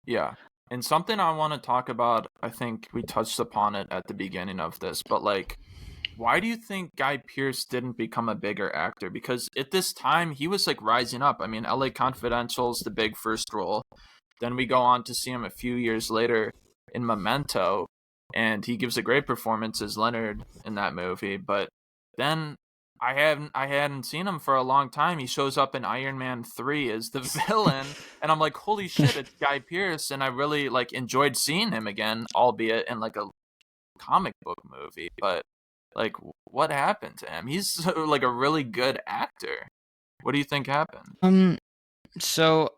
Yeah. And something I want to talk about, I think we touched upon it at the beginning of this, but like, why do you think Guy Pearce didn't become a bigger actor? Because at this time, he was like rising up. I mean, LA Confidential's the big first role. Then we go on to see him a few years later in Memento, and he gives a great performance as Leonard in that movie. But then I hadn't seen him for a long time. He shows up in Iron Man 3 as the villain, and I'm like, holy shit, it's Guy Pearce, and I really like enjoyed seeing him again, albeit in like a comic book movie. But like, what happened to him? He's like a really good actor. What do you think happened? So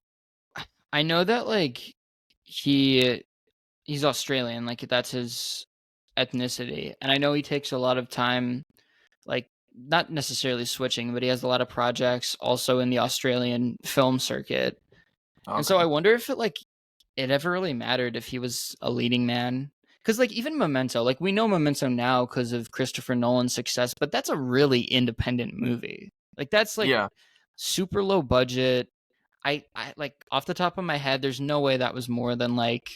I know that like he he's Australian, like that's his ethnicity, and I know he takes a lot of time, like not necessarily switching, but he has a lot of projects also in the Australian film circuit. And so Okay. I wonder if it ever really mattered if he was a leading man. Because like even Memento, like we know Memento now because of Christopher Nolan's success, but that's a really independent movie. Like that's like Yeah. super low budget. I like off the top of my head, there's no way that was more than like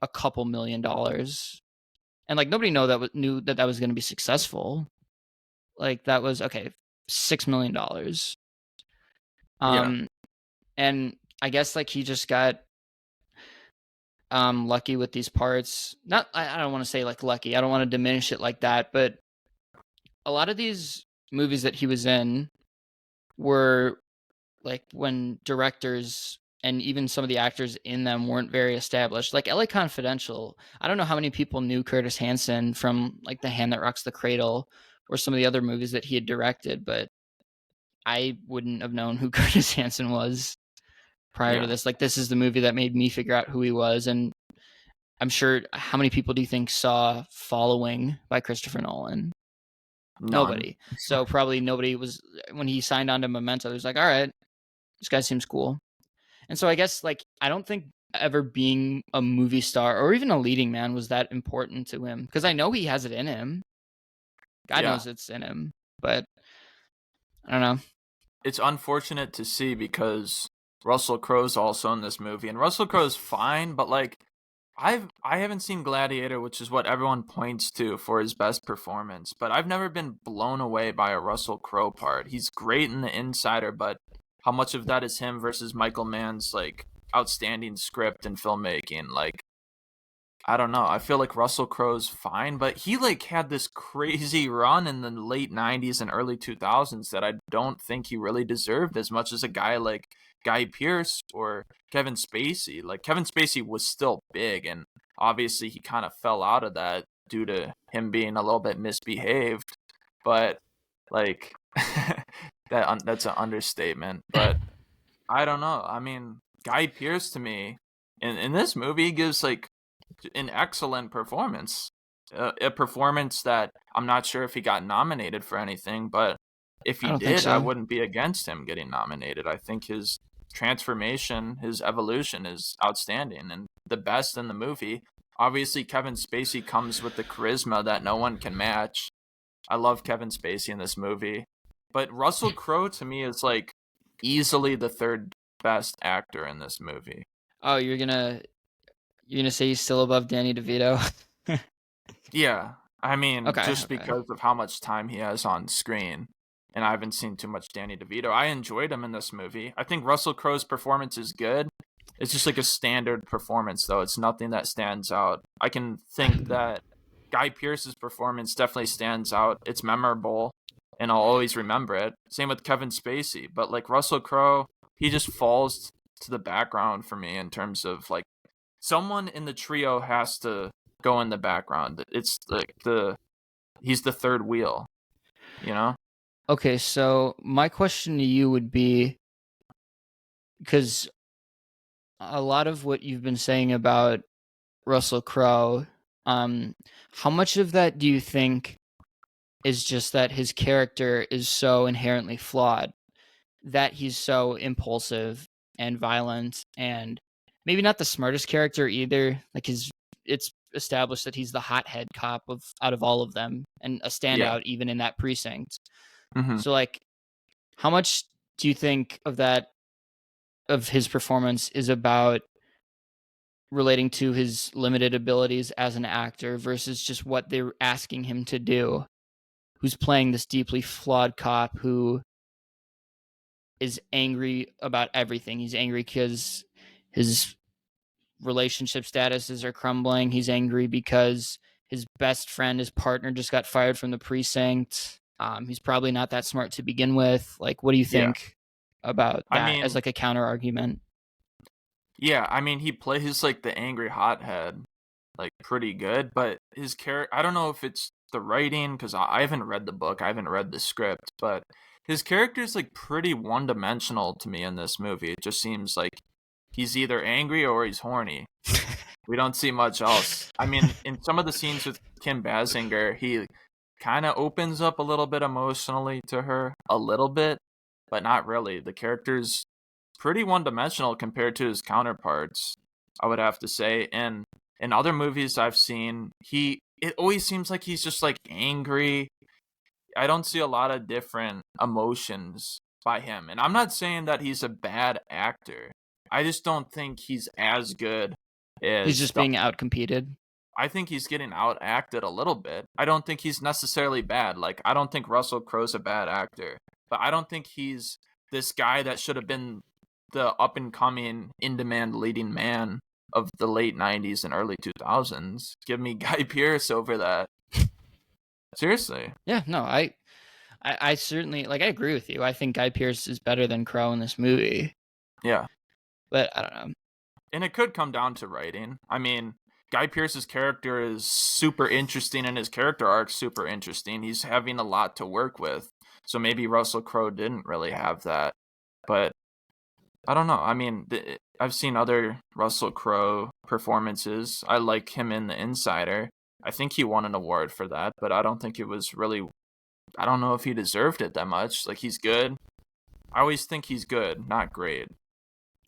a couple $1 million, and like nobody knew that that was going to be successful. Like that was okay, $6 million. Yeah. Um, and I guess like he just got lucky with these parts. Not I don't want to say like lucky. I don't want to diminish it like that, but a lot of these movies that he was in were like when directors and even some of the actors in them weren't very established. Like LA Confidential, I don't know how many people knew Curtis Hanson from like The Hand That Rocks the Cradle or some of the other movies that he had directed, but I wouldn't have known who Curtis Hanson was prior to Yeah. this. Like this is the movie that made me figure out who he was. And I'm sure, how many people do you think saw Following by Christopher Nolan? None. Nobody. So probably nobody was, when he signed on to Memento, he was like, all right, this guy seems cool. And so I guess like I don't think ever being a movie star or even a leading man was that important to him, because I know he has it in him. God Yeah. knows it's in him, but I don't know. It's unfortunate to see because Russell Crowe's also in this movie, and Russell Crowe's fine, but like I haven't seen Gladiator, which is what everyone points to for his best performance, but I've never been blown away by a Russell Crowe part. He's great in The Insider, but how much of that is him versus Michael Mann's like outstanding script and filmmaking? Like, I don't know. I feel like Russell Crowe's fine, but he like had this crazy run in the late 90s and early 2000s that I don't think he really deserved as much as a guy like Guy Pearce or Kevin Spacey. Like Kevin Spacey was still big, and obviously he kind of fell out of that due to him being a little bit misbehaved, but like that's an understatement, but I don't know. I mean, Guy Pearce to me in this movie gives like an excellent performance. A performance that I'm not sure if he got nominated for anything, but if I he don't think did, I so. wouldn't be against him getting nominated. I think his transformation, his evolution is outstanding and the best in the movie. Obviously, Kevin Spacey comes with the charisma that no one can match. I love Kevin Spacey in this movie. But Russell Crowe to me is like easily the third best actor in this movie. Oh, you're gonna say he's still above Danny DeVito? Yeah, I mean, Okay, just okay. because of how much time he has on screen, and I haven't seen too much Danny DeVito. I enjoyed him in this movie. I think Russell Crowe's performance is good. It's just like a standard performance, though. It's nothing that stands out. I can think that Guy Pearce's performance definitely stands out. It's memorable, and I'll always remember it. Same with Kevin Spacey, but like Russell Crowe, he just falls to the background for me in terms of like someone in the trio has to go in the background. It's like he's the third wheel, you know? Okay, so my question to you would be, because a lot of what you've been saying about Russell Crowe, um, how much of that do you think is just that his character is so inherently flawed, that he's so impulsive and violent, and maybe not the smartest character either? Like it's established that he's the hothead cop of out of all of them and a Yeah. standout even in that precinct. Hmm. So like, how much do you think of that, of his performance, is about relating to his limited abilities as an actor versus just what they're asking him to do, who's playing this deeply flawed cop who is angry about everything. He's angry because his relationship statuses are crumbling. He's angry because his best friend, his partner, just got fired from the precinct. He's probably not that smart to begin with. Like, what do you Yeah. think about I that as mean, like a counter argument? yeah, I mean, he plays like the angry hothead, like pretty good, but his character, I don't know if it's the writing, because I haven't read the book, I haven't read the script, but his character is like pretty one dimensional to me in this movie. It just seems like he's either angry or he's horny. We don't see much else. I mean, in some of the scenes with Kim Basinger, he kind of opens up a little bit emotionally to her, a little bit, but not really. The character's pretty one-dimensional compared to his counterparts, I would have to say. And in other movies I've seen, it always seems like he's just like angry. I don't see a lot of different emotions by him. And I'm not saying that he's a bad actor. I just don't think he's as good He's as just being outcompeted. I think he's getting out acted a little bit. I don't think he's necessarily bad. Like, I don't think Russell Crowe's a bad actor, but I don't think he's this guy that should have been the up and coming, in demand leading man of the late 90s and early 2000s. Give me Guy Pearce over that. Seriously. Yeah, no, I certainly like. I agree with you. I think Guy Pearce is better than Crow in this movie, Yeah. but I don't know. And it could come down to writing. I mean, Guy Pearce's character is super interesting and his character arc's super interesting. He's having a lot to work with. So maybe Russell Crowe didn't really have that. But I don't know. I mean, I've seen other Russell Crowe performances. I like him in The Insider. I think he won an award for that, but I don't think it was really, I don't know if he deserved it that much. Like, he's good. I always think he's good, not great.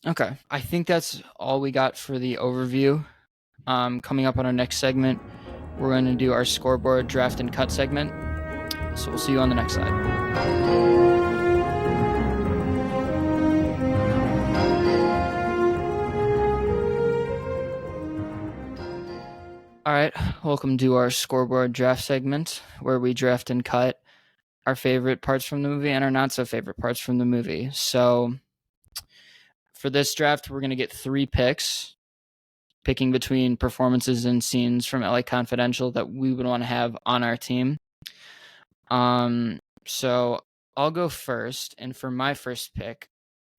Okay, I think that's all we got for the overview. Coming up on our next segment, we're going to do our scoreboard draft and cut segment. So we'll see you on the next side. All right, welcome to our scoreboard draft segment where we draft and cut our favorite parts from the movie and our not so favorite parts from the movie. So for this draft, we're going to get 3 picks, picking between performances and scenes from LA Confidential that we would want to have on our team. So I'll go first, and for my first pick,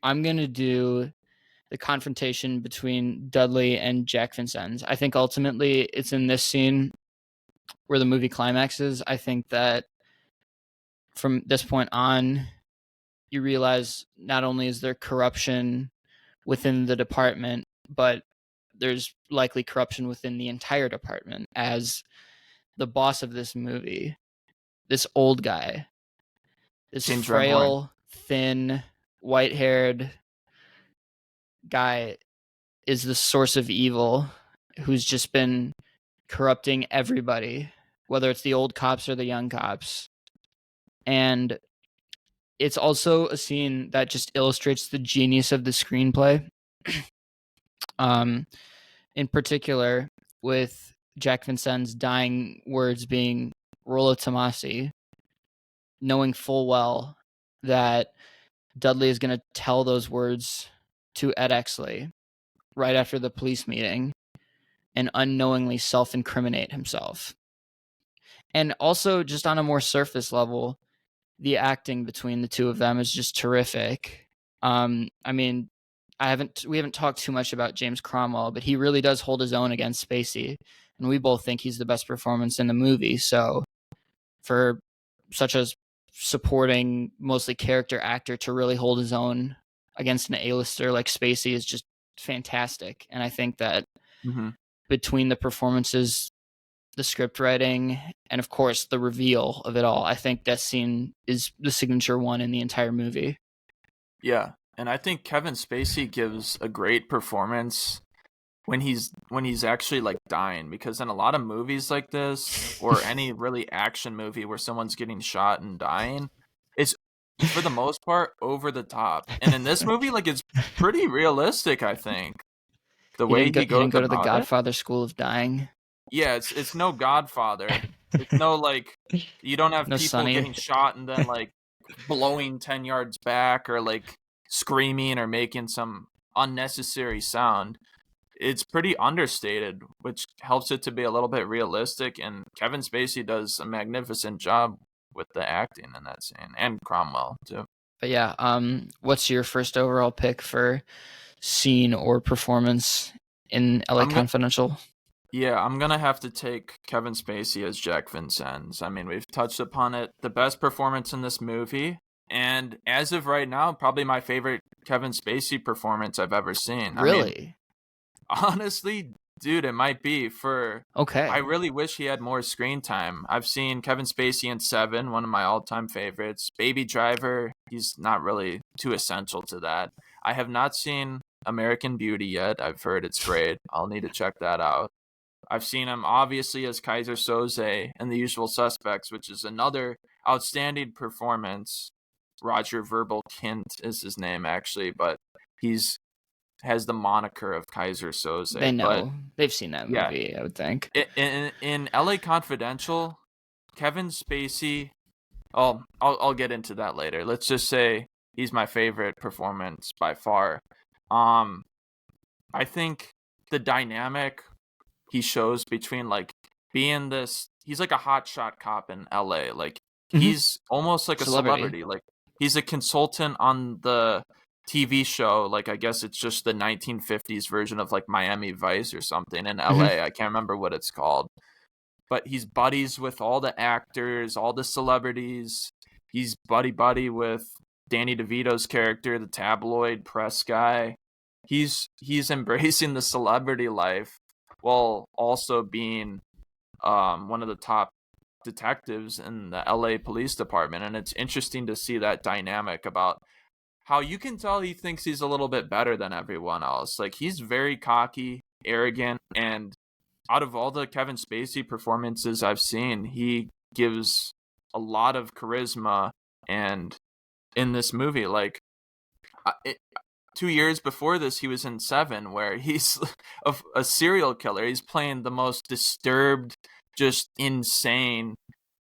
I'm going to do the confrontation between Dudley and Jack Vincennes. I think ultimately it's in this scene where the movie climaxes. I think that from this point on, you realize not only is there corruption within the department, but there's likely corruption within the entire department, as the boss of this movie, this old guy, this James frail, thin, white-haired guy is the source of evil who's just been corrupting everybody, whether it's the old cops or the young cops. And it's also a scene that just illustrates the genius of the screenplay. In particular, with Jack Vincennes' dying words being Rollo Tomasi, knowing full well that Dudley is going to tell those words to Ed Exley right after the police meeting and unknowingly self-incriminate himself. And also, just on a more surface level, the acting between the two of them is just terrific. I mean, we haven't talked too much about James Cromwell, but he really does hold his own against Spacey, and we both think he's the best performance in the movie. So for such a supporting, mostly character actor to really hold his own against an A-lister like Spacey is just fantastic. And I think that between the performances, the script writing, and of course the reveal of it all, I think that scene is the signature one in the entire movie. Yeah, and I think Kevin Spacey gives a great performance when he's actually like dying, because in a lot of movies like this, or any really action movie where someone's getting shot and dying, it's for the most part over the top. And in this movie, like, it's pretty realistic, I think. The He way didn't go. he He didn't goes go to the about it. Godfather school of dying. Yeah, it's no Godfather. It's no like you don't have No people Sonny. getting shot and then like blowing 10 yards back or like screaming or making some unnecessary sound. It's pretty understated, which helps it to be a little bit realistic, and Kevin Spacey does a magnificent job with the acting in that scene, and Cromwell too. But yeah, what's your first overall pick for scene or performance in LA I'm go- Confidential? yeah, I'm gonna have to take Kevin Spacey as Jack Vincennes. I mean, we've touched upon it. The best performance in this movie, and as of right now, probably my favorite Kevin Spacey performance I've ever seen. I mean, Really? honestly, dude, it might be for. I Okay. really wish he had more screen time. I've seen Kevin Spacey in Seven, one of my all-time favorites. Baby Driver, he's not really too essential to that. I have not seen American Beauty yet. I've heard it's great. I'll need to check that out. I've seen him obviously as Kaiser Soze in The Usual Suspects, which is another outstanding performance. Roger Verbal Kint is his name actually, but he's has the moniker of Kaiser They Soze. But know. They've seen that yeah, movie, I would think. in LA Confidential, Kevin Spacey. Oh, I'll get into that later. Let's just say he's my favorite performance by far. Um, I think the dynamic he shows between like being this, he's like a hotshot cop in LA. Like Mhm. he's almost like a Celebrity. celebrity. Like he's a consultant on the TV show. Like I guess it's just the 1950s version of like Miami Vice or something in Mhm. LA. I can't remember what it's called. But he's buddies with all the actors, all the celebrities. He's buddy with Danny DeVito's character, the tabloid press guy. He's embracing the celebrity life while also being one of the top detectives in the LA Police Department. And it's interesting to see that dynamic about how you can tell he thinks he's a little bit better than everyone else. Like he's very cocky, arrogant, and out of all the Kevin Spacey performances I've seen, he gives a lot of charisma. And in this movie, like it, 2 years before this, he was in Seven, where he's a serial killer. He's playing the most disturbed, just insane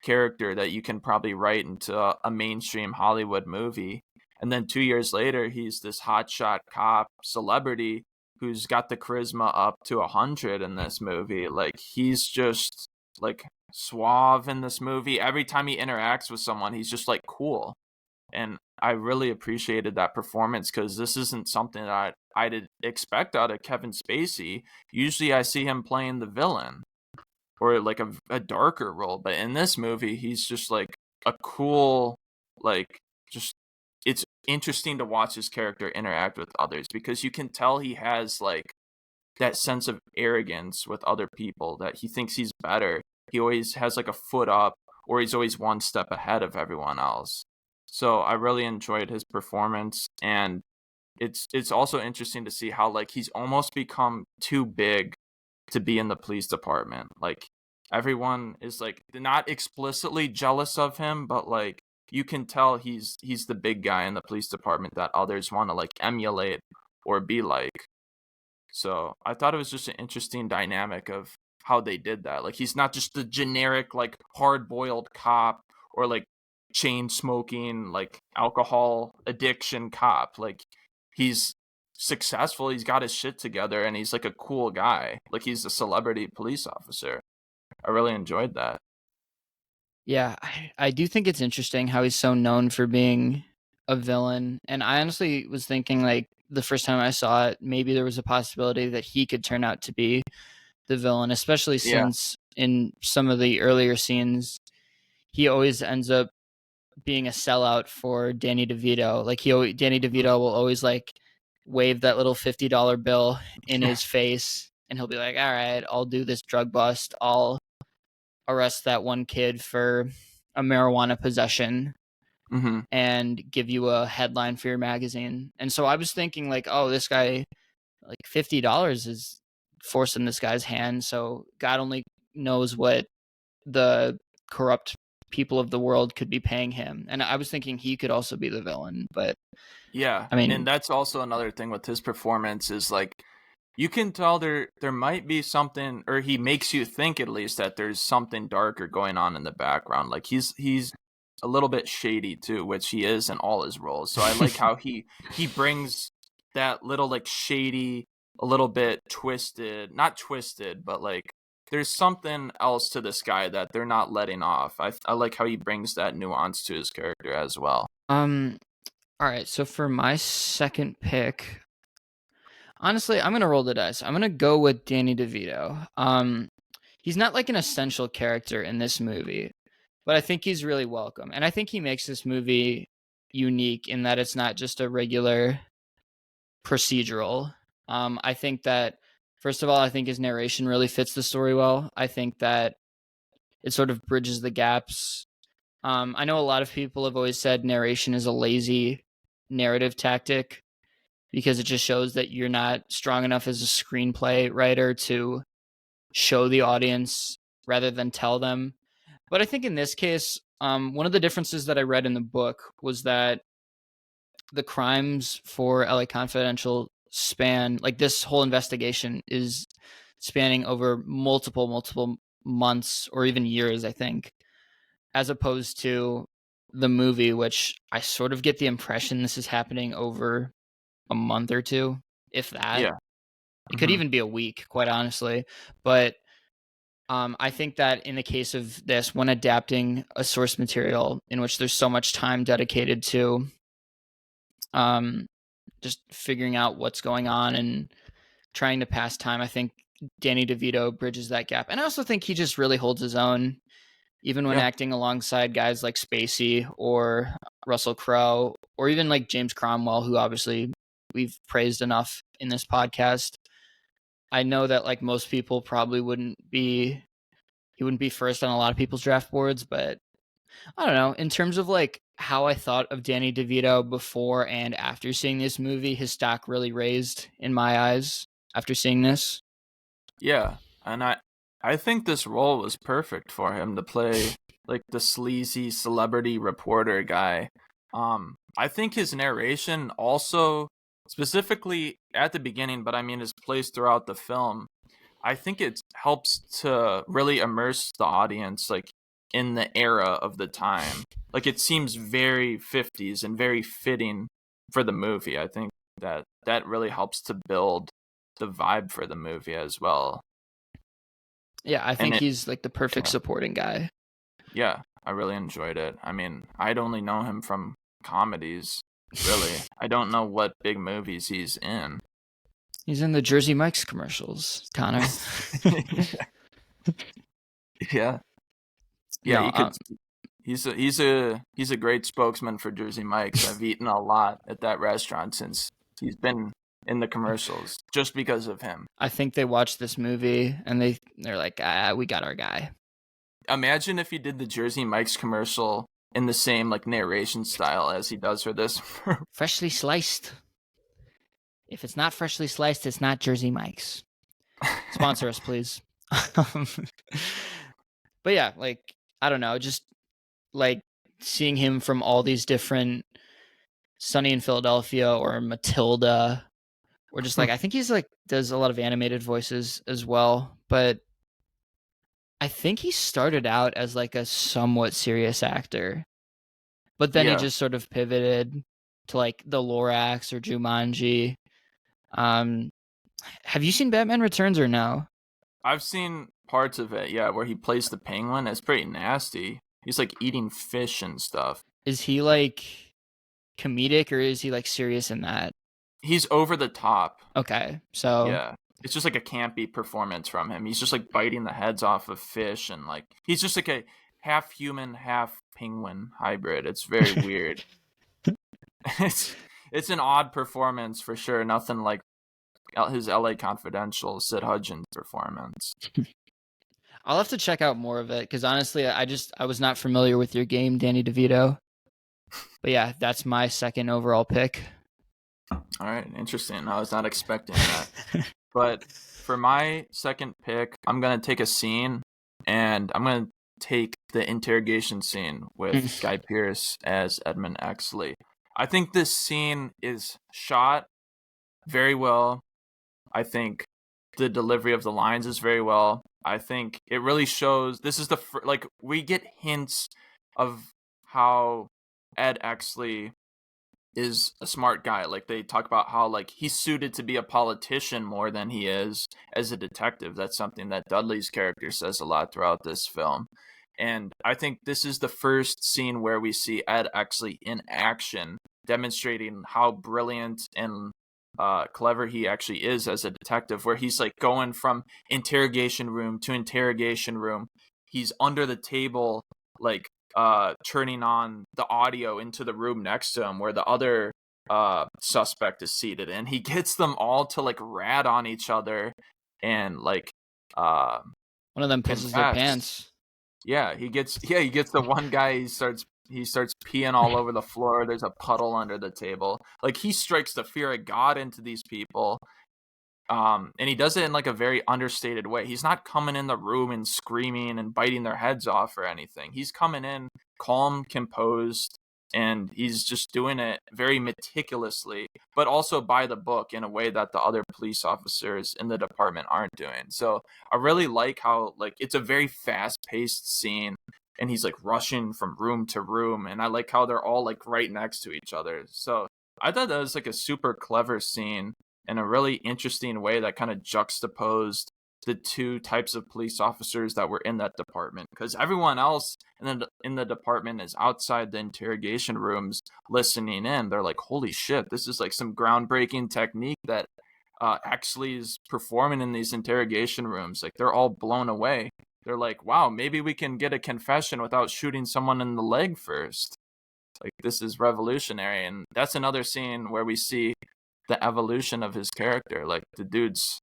character that you can probably write into a mainstream Hollywood movie. And then 2 years later, he's this hotshot cop celebrity who's got the charisma up to 100 in this movie. Like he's just like suave in this movie. Every time he interacts with someone, he's just like cool. And I really appreciated that performance because this isn't something that I'd expect out of Kevin Spacey. Usually I see him playing the villain or like a darker role, but in this movie he's just like a cool, like, just it's interesting to watch his character interact with others because you can tell he has like that sense of arrogance with other people, that he thinks he's better. He always has like a foot up, or he's always one step ahead of everyone else. So I really enjoyed his performance, and it's also interesting to see how like he's almost become too big to be in the police department. Like everyone is like not explicitly jealous of him, but like you can tell he's the big guy in the police department that others want to like emulate or be like. So I thought it was just an interesting dynamic of how they did that. Like he's not just the generic like hard-boiled cop or like chain smoking like alcohol addiction cop. Like he's successful, he's got his shit together, and he's like a cool guy. Like he's a celebrity police officer. I really enjoyed that. Yeah, I do think it's interesting how he's so known for being a villain. And I honestly was thinking, like, the first time I saw it, maybe there was a possibility that he could turn out to be the villain, especially Yeah. since in some of the earlier scenes, he always ends up being a sellout for Danny DeVito. Like, Danny DeVito will always, like, wave that little $50 bill in his face, and he'll be like, all right, I'll do this drug bust. I'll arrest that one kid for a marijuana possession Mm-hmm. and give you a headline for your magazine. And so I was thinking like, oh, this guy, like $50 is forcing this guy's hand. So God only knows what the corrupt people of the world could be paying him. And I was thinking he could also be the villain, but Yeah. I And mean, that's also another thing with his performance is like you can tell there might be something, or he makes you think at least that there's something darker going on in the background. Like he's a little bit shady too, which he is in all his roles. So I like how he brings that little like shady, a little bit twisted, not twisted, but like there's something else to this guy that they're not letting off. I like how he brings that nuance to his character as well. All right, so for my second pick, honestly, I'm gonna roll the dice. I'm gonna go with Danny DeVito. He's not like an essential character in this movie, but I think he's really welcome, and I think he makes this movie unique in that it's not just a regular procedural. I think that first of all, I think his narration really fits the story well. I think that it sort of bridges the gaps. I know a lot of people have always said narration is a lazy narrative tactic because it just shows that you're not strong enough as a screenplay writer to show the audience rather than tell them. But I think in this case, one of the differences that I read in the book was that the crimes for LA Confidential span, like this whole investigation is spanning over multiple months or even years, I think, as opposed to the movie, which I sort of get the impression this is happening over a month or two, if that. Yeah. It could even be a week, quite honestly. But I think that in the case of this, when adapting a source material in which there's so much time dedicated to just figuring out what's going on and trying to pass time, I think Danny DeVito bridges that gap. And I also think he just really holds his own, even when Yeah. acting alongside guys like Spacey or Russell Crowe, or even like James Cromwell, who obviously we've praised enough in this podcast. I know that like most people probably he wouldn't be first on a lot of people's draft boards, but I don't know. In terms of like how I thought of Danny DeVito before and after seeing this movie, his stock really raised in my eyes after seeing this. Yeah, and I think this role was perfect for him to play like the sleazy celebrity reporter guy. I think his narration also, specifically at the beginning, but I mean his place throughout the film, I think it helps to really immerse the audience like in the era of the time. Like it seems very 50s and very fitting for the movie. I think that really helps to build the vibe for the movie as well. Yeah, I And think he's like the perfect yeah, supporting guy. yeah, I really enjoyed it. I mean, I'd only know him from comedies, really. I don't know what big movies he's in. He's in the Jersey Mike's commercials, Connor. Yeah. Yeah, No, you could. He's a great spokesman for Jersey Mike's. I've eaten a lot at that restaurant since he's been in the commercials, just because of him. I think they watched this movie and they're like, we got our guy. Imagine if he did the Jersey Mike's commercial in the same like narration style as he does for this. Freshly sliced. If it's not freshly sliced, it's not Jersey Mike's. Sponsor us, please. But yeah, like, I don't know, just like seeing him from all these different Sunny in Philadelphia or Matilda, or just like, I think he's like, does a lot of animated voices as well. But I think he started out as like a somewhat serious actor, but then he Yeah, just sort of pivoted to like the Lorax or Jumanji. Um, have you seen Batman Returns or no? I've seen parts of it. Yeah, where he plays the penguin. It's pretty nasty. He's like eating fish and stuff. Is he like comedic or is he like serious in that? He's over the top. Okay, so Yeah. It's just like a campy performance from him. He's just like biting the heads off of fish and like he's just like a half human, half penguin hybrid. It's very weird. it's it's an odd performance for sure. Nothing like his LA Confidential Sid Hudgens performance. I'll have to check out more of it because honestly, I was not familiar with your game, Danny DeVito. But yeah, that's my second overall pick. All right, interesting. I was not expecting that. But for my second pick, I'm going to take a scene and I'm going to take the interrogation scene with Guy Pearce as Edmund Exley. I think this scene is shot very well. I think the delivery of the lines is very well. I think it really shows. This is like we get hints of how Ed Exley is a smart guy. Like they talk about how like he's suited to be a politician more than he is as a detective. That's something that Dudley's character says a lot throughout this film. And I think this is the first scene where we see Ed Exley in action, demonstrating how brilliant and clever he actually is as a detective, where he's like going from interrogation room to interrogation room. He's under the table, like turning on the audio into the room next to him where the other suspect is seated, and he gets them all to like rat on each other and like one of them pisses their confess. pants. Yeah, he gets the one guy, he starts peeing all over the floor. There's a puddle under the table. Like he strikes the fear of God into these people. And he does it in like a very understated way. He's not coming in the room and screaming and biting their heads off or anything. He's coming in calm, composed, and he's just doing it very meticulously, but also by the book in a way that the other police officers in the department aren't doing. So I really like how like it's a very fast-paced scene, and he's like rushing from room to room, and I like how they're all like right next to each other. So I thought that was like a super clever scene in a really interesting way that kind of juxtaposed the two types of police officers that were in that department, because everyone else in the department is outside the interrogation rooms listening in. They're like, holy shit, this is like some groundbreaking technique that actually is performing in these interrogation rooms. Like they're all blown away. They're like, wow, maybe we can get a confession without shooting someone in the leg first. Like this is revolutionary. And that's another scene where we see the evolution of his character. Like the dude's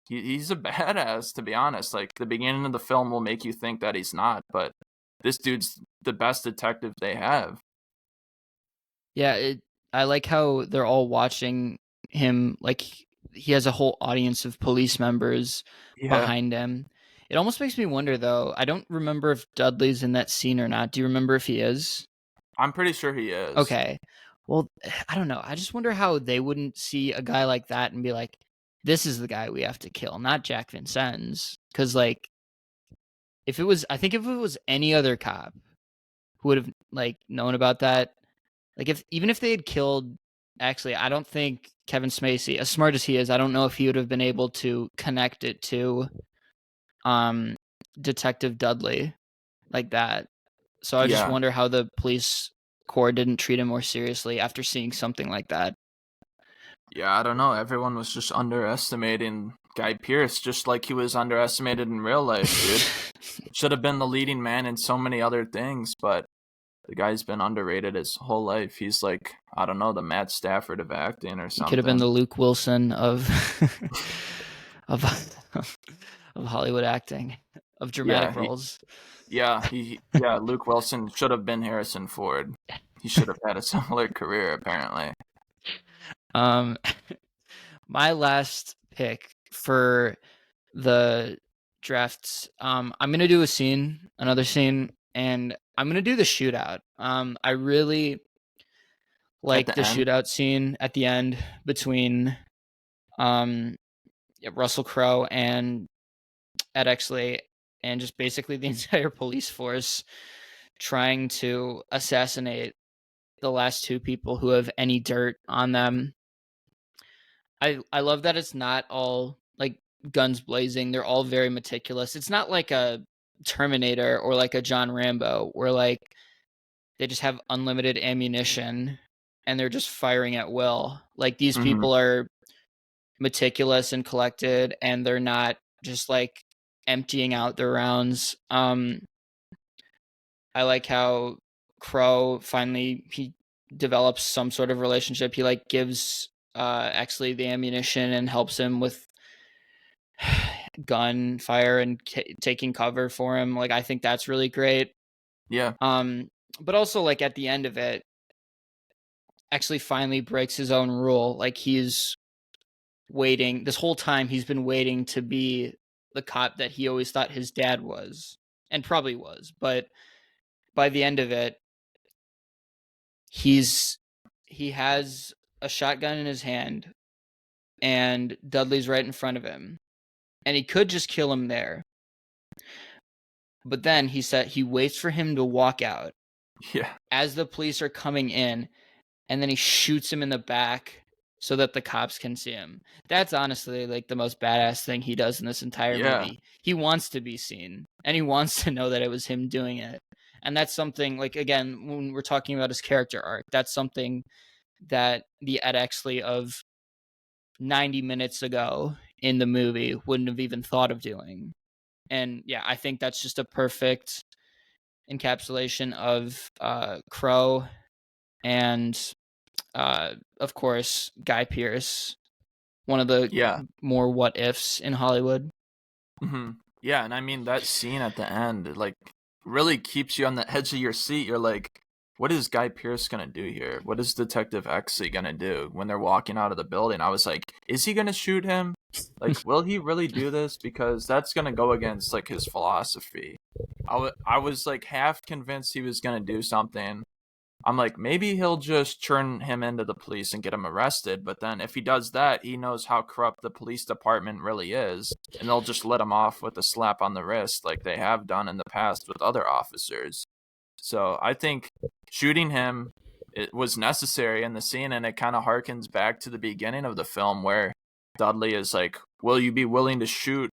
he's a badass, to be honest. Like the beginning of the film will make you think that he's not, but this dude's the best detective they have. Yeah, I like how they're all watching him. Like he has a whole audience of police members Yeah, behind him. It almost makes me wonder, though. I don't remember if Dudley's in that scene or not. Do you remember if he is? I'm pretty sure he is. Okay. Well, I don't know. I just wonder how they wouldn't see a guy like that and be like, "This is the guy we have to kill, not Jack Vincennes." Because, like, I think if it was any other cop who would have like known about that, like even if they had killed, actually, I don't think Kevin Spacey, as smart as he is, I don't know if he would have been able to connect it to um Detective Dudley like that. So I just Yeah, wonder how the police corps didn't treat him more seriously after seeing something like that. yeah. I don't know. Everyone was just underestimating Guy Pearce, just like he was underestimated in real life, dude. Should have been the leading man in so many other things, but the guy's been underrated his whole life. He's like, I don't know, the Matt Stafford of acting or He could have been something. the Luke Wilson of of of Hollywood acting, of Yeah, dramatic roles. yeah. Luke Wilson should have been Harrison Ford. He should have had a similar career, apparently. Um, my last pick for the drafts, I'm gonna do another scene, and I'm gonna do the shootout. I really At like the the end, shootout scene at the end between um Russell Crowe and Ed Exley, and just basically the entire police force trying to assassinate the last two people who have any dirt on them. I love that it's not all like guns blazing. They're all very meticulous. It's not like a Terminator or like a John Rambo where like they just have unlimited ammunition and they're just firing at will. Like these mm-hmm. people are meticulous and collected, and they're not just like emptying out their rounds. I like how Crow finally he develops some sort of relationship. He like gives Exley the ammunition and helps him with gunfire and taking cover for him. Like I think that's really great. Yeah, But also like at the end of it, Exley finally breaks his own rule. Like he's waiting this whole time. He's been waiting to be the cop that he always thought his dad was, and probably was. But by the end of it, he has a shotgun in his hand and Dudley's right in front of him. and he could just kill him there. But then he said he waits for him to walk out Yeah. as the police are coming in, and then he shoots him in the back so that the cops can see him. That's honestly like the most badass thing he does in this entire Yeah. movie. He wants to be seen, and he wants to know that it was him doing it. And that's something, like, again, when we're talking about his character arc, that's something that the Ed Exley of 90 minutes ago in the movie wouldn't have even thought of doing. And yeah, I think that's just a perfect encapsulation of Crow and of course Guy Pearce, one of the Yeah. more what ifs in Hollywood. Hmm. Yeah, and I mean that scene at the end, like, really keeps you on the edge of your seat. You're like, what is Guy Pearce gonna do here? What is Detective Exley gonna do when they're walking out of the building? I was like, is he gonna shoot him? Like, will he really do this? Because that's gonna go against like his philosophy. I was like half convinced he was gonna do something. I'm like, maybe he'll just turn him into the police and get him arrested. But then if he does that, he knows how corrupt the police department really is. And they'll just let him off with a slap on the wrist like they have done in the past with other officers. So I think shooting him, it was necessary in the scene. And it kind of harkens back to the beginning of the film where Dudley is like, will you be willing to shoot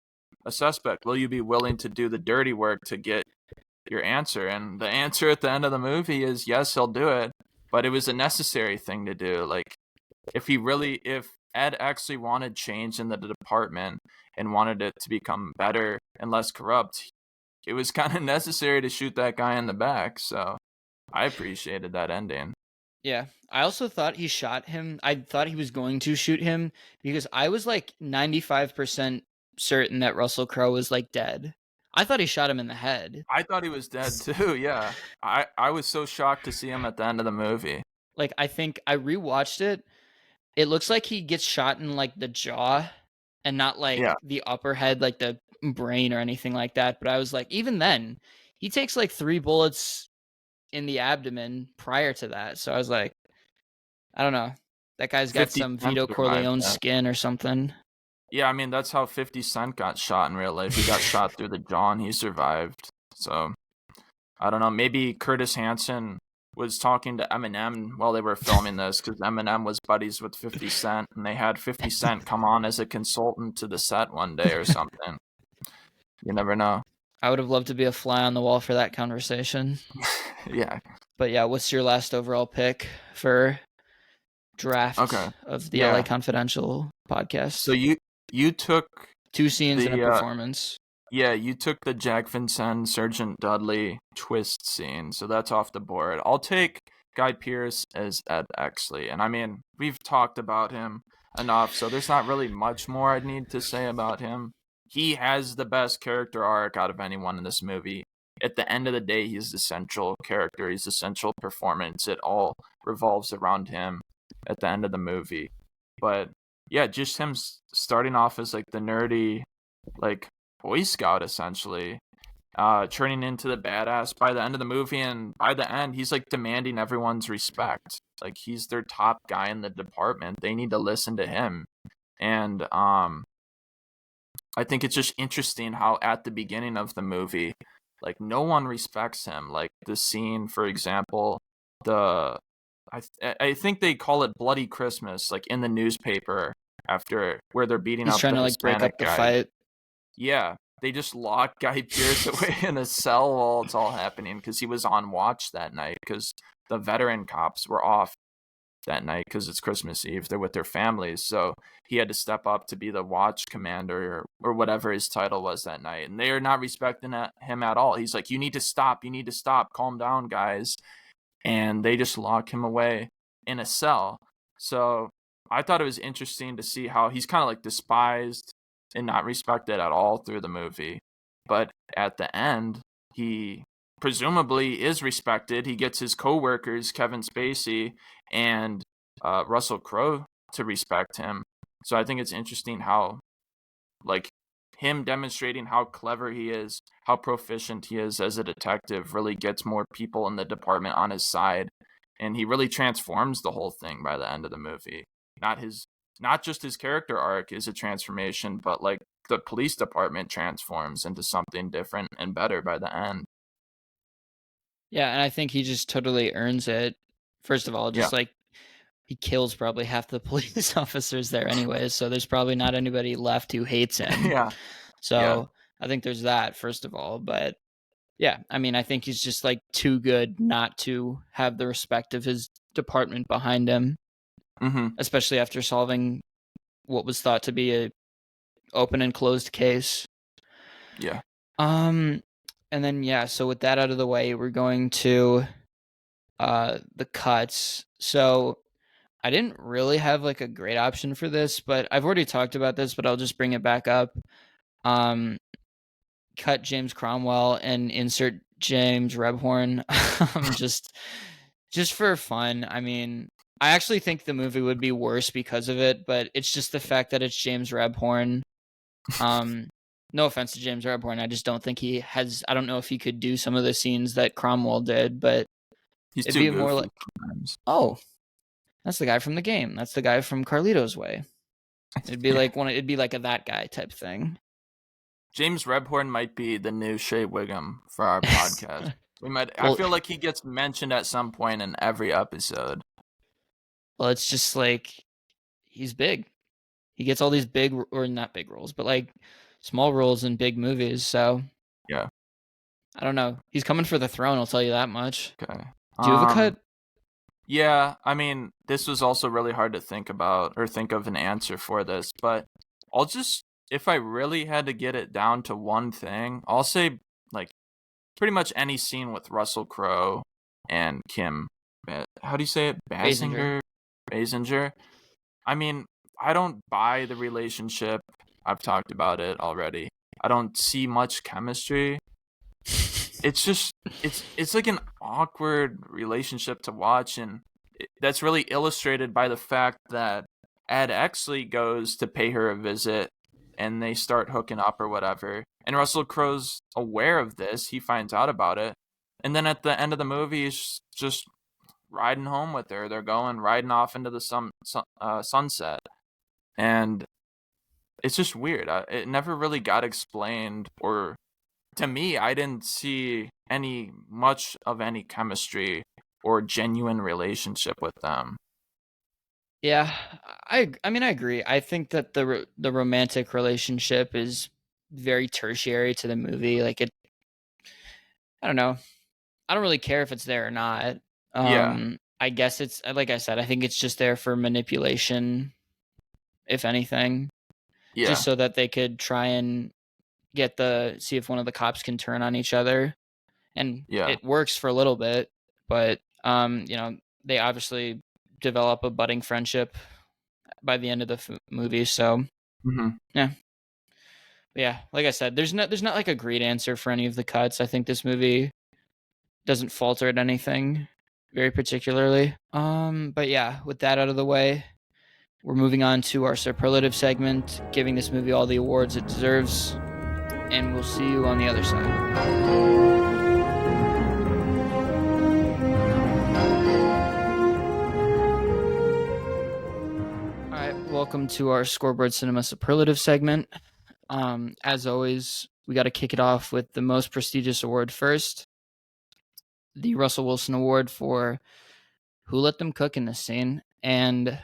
a suspect? Will you be willing to do the dirty work to get your answer? And the answer at the end of the movie is yes, he'll do it, but it was a necessary thing to do. Like, if Ed actually wanted change in the department and wanted it to become better and less corrupt, it was kind of necessary to shoot that guy in the back. So I appreciated that ending. Yeah, I also thought he shot him. I thought he was going to shoot him because I was like 95% certain that Russell Crowe was like dead. I thought he shot him in the head. I thought he was dead too. Yeah, I was so shocked to see him at the end of the movie. Like, I think I rewatched it. It looks like he gets shot in like the jaw and not like Yeah. the upper head, like the brain or anything like that. But I was like, even then, he takes like 3 bullets in the abdomen prior to that. So I was like, I don't know. That guy's got 50 some Cent Vito survived Corleone that. skin or something. Yeah, I mean, that's how 50 Cent got shot in real life. He got shot through the jaw and he survived. So, I don't know. Maybe Curtis Hanson was talking to Eminem while they were filming this because Eminem was buddies with 50 Cent and they had 50 Cent come on as a consultant to the set one day or something. You never know. I would have loved to be a fly on the wall for that conversation. Yeah. But yeah, what's your last overall pick for draft Okay. of the LA Yeah. Confidential podcast? So you took 2 scenes and a the performance. yeah, you took the Jack Vincent Sergeant Dudley twist scene, so that's off the board. I'll take Guy Pearce as Ed Exley, and I mean, we've talked about him enough, so there's not really much more I need to say about him. He has the best character arc out of anyone in this movie. At the end of the day, he's the central character, he's the central performance. It all revolves around him at the end of the movie. But yeah, just him starting off as like the nerdy, like, Boy Scout essentially, turning into the badass by the end of the movie, and by the end he's like demanding everyone's respect. Like, he's their top guy in the department. They need to listen to him. And I think it's just interesting how at the beginning of the movie, like, no one respects him. Like the scene, for example, the I think they call it Bloody Christmas, like in the newspaper after where they're beating He's up trying the to like break Hispanic up the guy. fight. Yeah, they just lock Guy Pearce away in a cell while it's all happening because he was on watch that night because the veteran cops were off that night because it's Christmas Eve. They're with their families. So he had to step up to be the watch commander or whatever his title was that night. And they are not respecting him at all. He's like, you need to stop. You need to stop. Calm down, guys. And they just lock him away in a cell. So I thought it was interesting to see how he's kind of like despised and not respected at all through the movie. But at the end, he presumably is respected. He gets his co-workers, Kevin Spacey and Russell Crowe, to respect him. So I think it's interesting how, like, him demonstrating how clever he is, how proficient he is as a detective really gets more people in the department on his side. And he really transforms the whole thing by the end of the movie. Not just his character arc is a transformation, but like the police department transforms into something different and better by the end. Yeah, and I think he just totally earns it. First of all, Yeah. just like he kills probably half the police officers there anyways, so there's probably not anybody left who hates him. Yeah. Yeah. So I think there's that, first of all. But yeah, I mean, I think he's just like too good not to have the respect of his department behind him, Mm-hmm. especially after solving what was thought to be a open and closed case. Yeah. Um, and then yeah, so with that out of the way, we're going to the cuts. So I didn't really have like a great option for this, but I've already talked about this, but I'll just bring it back up. Um, cut James Cromwell and insert James Rebhorn. Just for fun. I mean, I actually think the movie would be worse because of it, but it's just the fact that it's James Rebhorn. No offense to James Rebhorn, I just don't think he has. I don't know if he could do some of the scenes that Cromwell did, but He's it'd too be more goofy like, sometimes. oh, that's the guy from the game. That's the guy from Carlito's Way. It'd be like it'd be like a that guy type thing. James Rebhorn might be the new Shea Wiggum for our podcast. We might. Well, I feel like he gets mentioned at some point in every episode. well, it's just like he's big. He gets all these big, or not big roles, but like small roles in big movies. So Yeah. I don't know. He's coming for the throne. I'll tell you that much. Okay. Do you have a cut? Yeah, I mean, this was also really hard to think about or think of an answer for this, but I'll just, if I really had to get it down to one thing, I'll say like pretty much any scene with Russell Crowe and Kim. How do you say it? Basinger. Basinger. I mean, I don't buy the relationship. I've talked about it already. I don't see much chemistry. It's just it's like an awkward relationship to watch, and that's really illustrated by the fact that Ed Exley goes to pay her a visit and they start hooking up or whatever, and Russell Crowe's aware of this. He finds out about it, and then at the end of the movie he's just riding home with her. They're going riding off into the sunset, and it's just weird. It never really got explained, or to me, I didn't see much of any chemistry or genuine relationship with them. Yeah, I mean I agree. I think that the romantic relationship is very tertiary to the movie. Like I don't know. I don't really care if it's there or not. Yeah, I guess it's like I said. I think it's just there for manipulation, if anything, just yeah, so that they could try and see if one of the cops can turn on each other, and yeah. it works for a little bit, but they obviously develop a budding friendship by the end of the movie. So Mm-hmm. yeah, like I said, there's not like a great answer for any of the cuts. I think this movie doesn't falter at anything very particularly. But yeah, with that out of the way, we're moving on to our superlative segment, giving this movie all the awards it deserves, and we'll see you on the other side. All right, welcome to our Scoreboard Cinema superlative segment. As always, we got to kick it off with the most prestigious award first, the Russell Wilson Award for Who Let Them Cook in this scene. And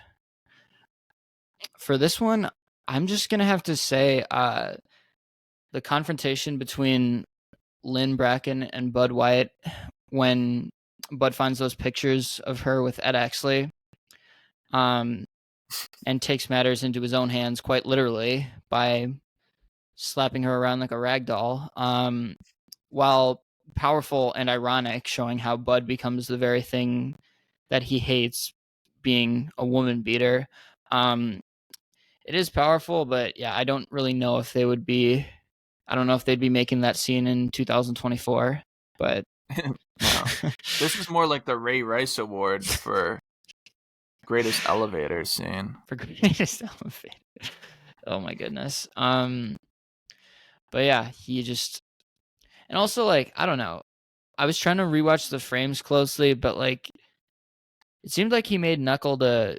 for this one, I'm just gonna have to say the confrontation between Lynn Bracken and Bud White when Bud finds those pictures of her with Ed Exley, and takes matters into his own hands quite literally by slapping her around like a rag doll, while powerful and ironic, showing how Bud becomes the very thing that he hates, being a woman beater. It is powerful, but yeah, I don't really know if they would be. I don't know if they'd be making that scene in 2024, but No, this is more like the Ray Rice Award for greatest elevator scene. for greatest elevator. Oh my goodness. But yeah, he just, and also like I don't know. I was trying to rewatch the frames closely, but like it seemed like he made knuckle to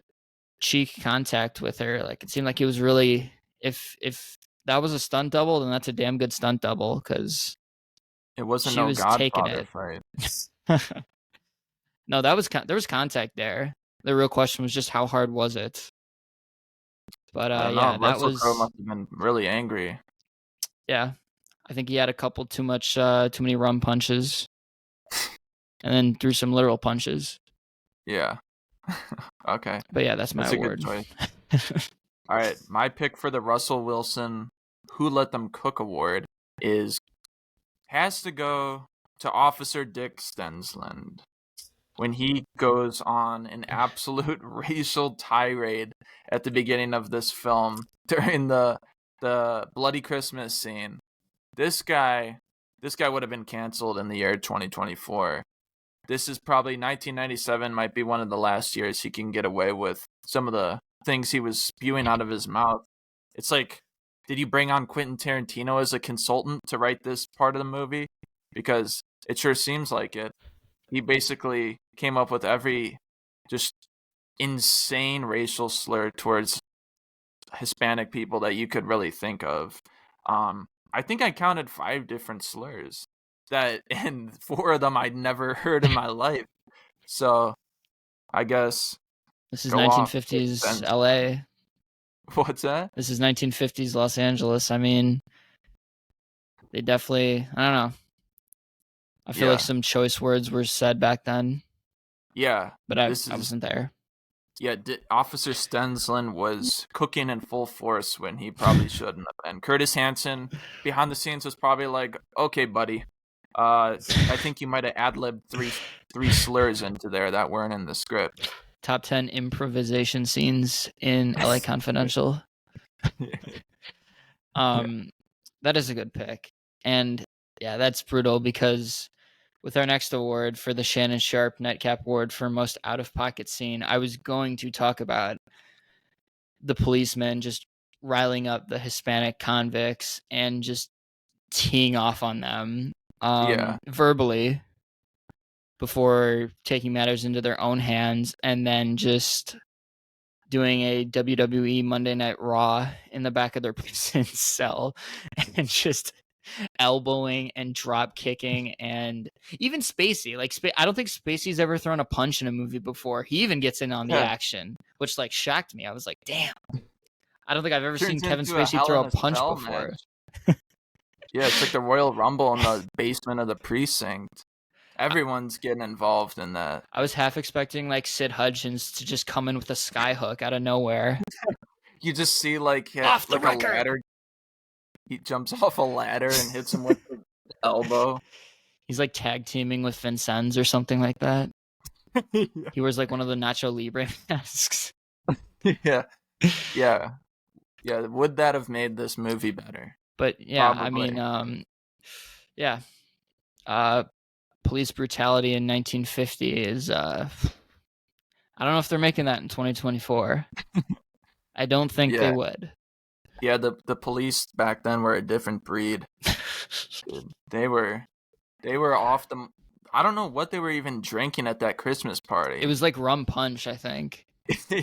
cheek contact with her. Like it seemed like he was really, if that was a stunt double, then that's a damn good stunt double because It wasn't she no was taking Godfather it. fight. No, there was contact there. The real question was just how hard was it? But I don't know. yeah, that Russell Crowe was must have been really angry. yeah. I think he had a couple too many rum punches, and then threw some literal punches. Yeah. Okay. But yeah, that's my That's a good award. choice. All right. My pick for the Russell Wilson Who Let Them Cook Award has to go to Officer Dick Stensland when he goes on an absolute racial tirade at the beginning of this film during the Bloody Christmas scene. This guy would have been canceled in the year 2024. This is probably 1997 might be one of the last years he can get away with some of the things he was spewing out of his mouth. It's like, did you bring on Quentin Tarantino as a consultant to write this part of the movie? Because it sure seems like it. He basically came up with every just insane racial slur towards Hispanic people that you could really think of. I think I counted 5 different slurs and 4 of them I'd never heard in my life. So I guess This is go off. 1950s LA. What's that? This is 1950s Los Angeles. I mean, they definitely, I don't know. I feel like some choice words were said back then. Yeah. But I wasn't there. Yeah, Officer Stensland was cooking in full force when he probably shouldn't have been. Curtis Hanson behind the scenes was probably like, "Okay, buddy, I think you might have ad-libbed three slurs into there that weren't in the script." Top 10 improvisation scenes in LA Confidential. That is a good pick. And yeah, that's brutal because with our next award for the Shannon Sharpe Nightcap Award for most out-of-pocket scene, I was going to talk about the policeman just riling up the Hispanic convicts and just teeing off on them verbally before taking matters into their own hands, and then just doing a WWE Monday Night Raw in the back of their prison cell and just elbowing and drop kicking. And even Spacey, like I don't think Spacey's ever thrown a punch in a movie before. He even gets in on the action, which like shocked me. I was like, damn, I don't think I've ever seen Kevin Spacey throw a punch before. Yeah, it's like the Royal Rumble in the basement of the precinct. Everyone's getting involved in that. I was half expecting like Sid Hudgens to just come in with a sky hook out of nowhere. You just see like off the record. A ladder. He jumps off a ladder and hits him with the elbow. He's like tag teaming with Vincennes or something like that. Yeah. He wears like one of the Nacho Libre masks. Yeah. Would that have made this movie better? But yeah, Probably. I mean, yeah. Police brutality in 1950 is I don't know if they're making that in 2024. I don't think they would. Yeah, the police back then were a different breed. Dude, they were off the. I don't know what they were even drinking at that Christmas party. It was like rum punch, I think.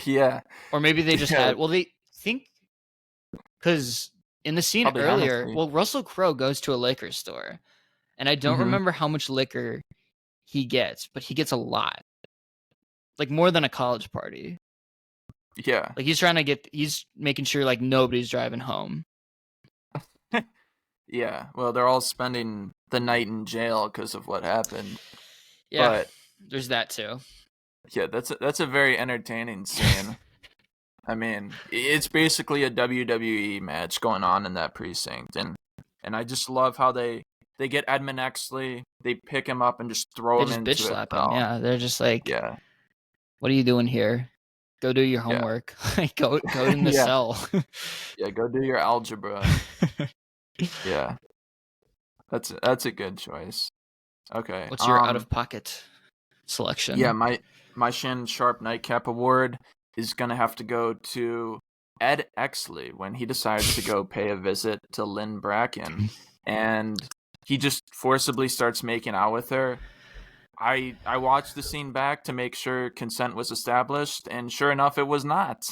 Yeah. Or maybe they just had. Well, they think because in the scene Probably earlier, honestly. well, Russell Crowe goes to a liquor store, and I don't remember how much liquor he gets, but he gets a lot, like more than a college party. Yeah. Like he's making sure like nobody's driving home. Yeah. Well, they're all spending the night in jail because of what happened. Yeah. But there's that too. Yeah, that's a very entertaining scene. I mean, it's basically a WWE match going on in that precinct, and I just love how they get Edmund Exley, they pick him up and just throw him into bitch slap him. Yeah, they're just like, yeah, what are you doing here? Go do your homework. go in the cell. Yeah, go do your algebra. Yeah, that's a good choice. Okay, what's your out of pocket selection? Yeah, my Shannon Sharpe Nightcap Award is gonna have to go to Ed Exley when he decides to go pay a visit to Lynn Bracken, and he just forcibly starts making out with her. I watched the scene back to make sure consent was established, and sure enough, it was not.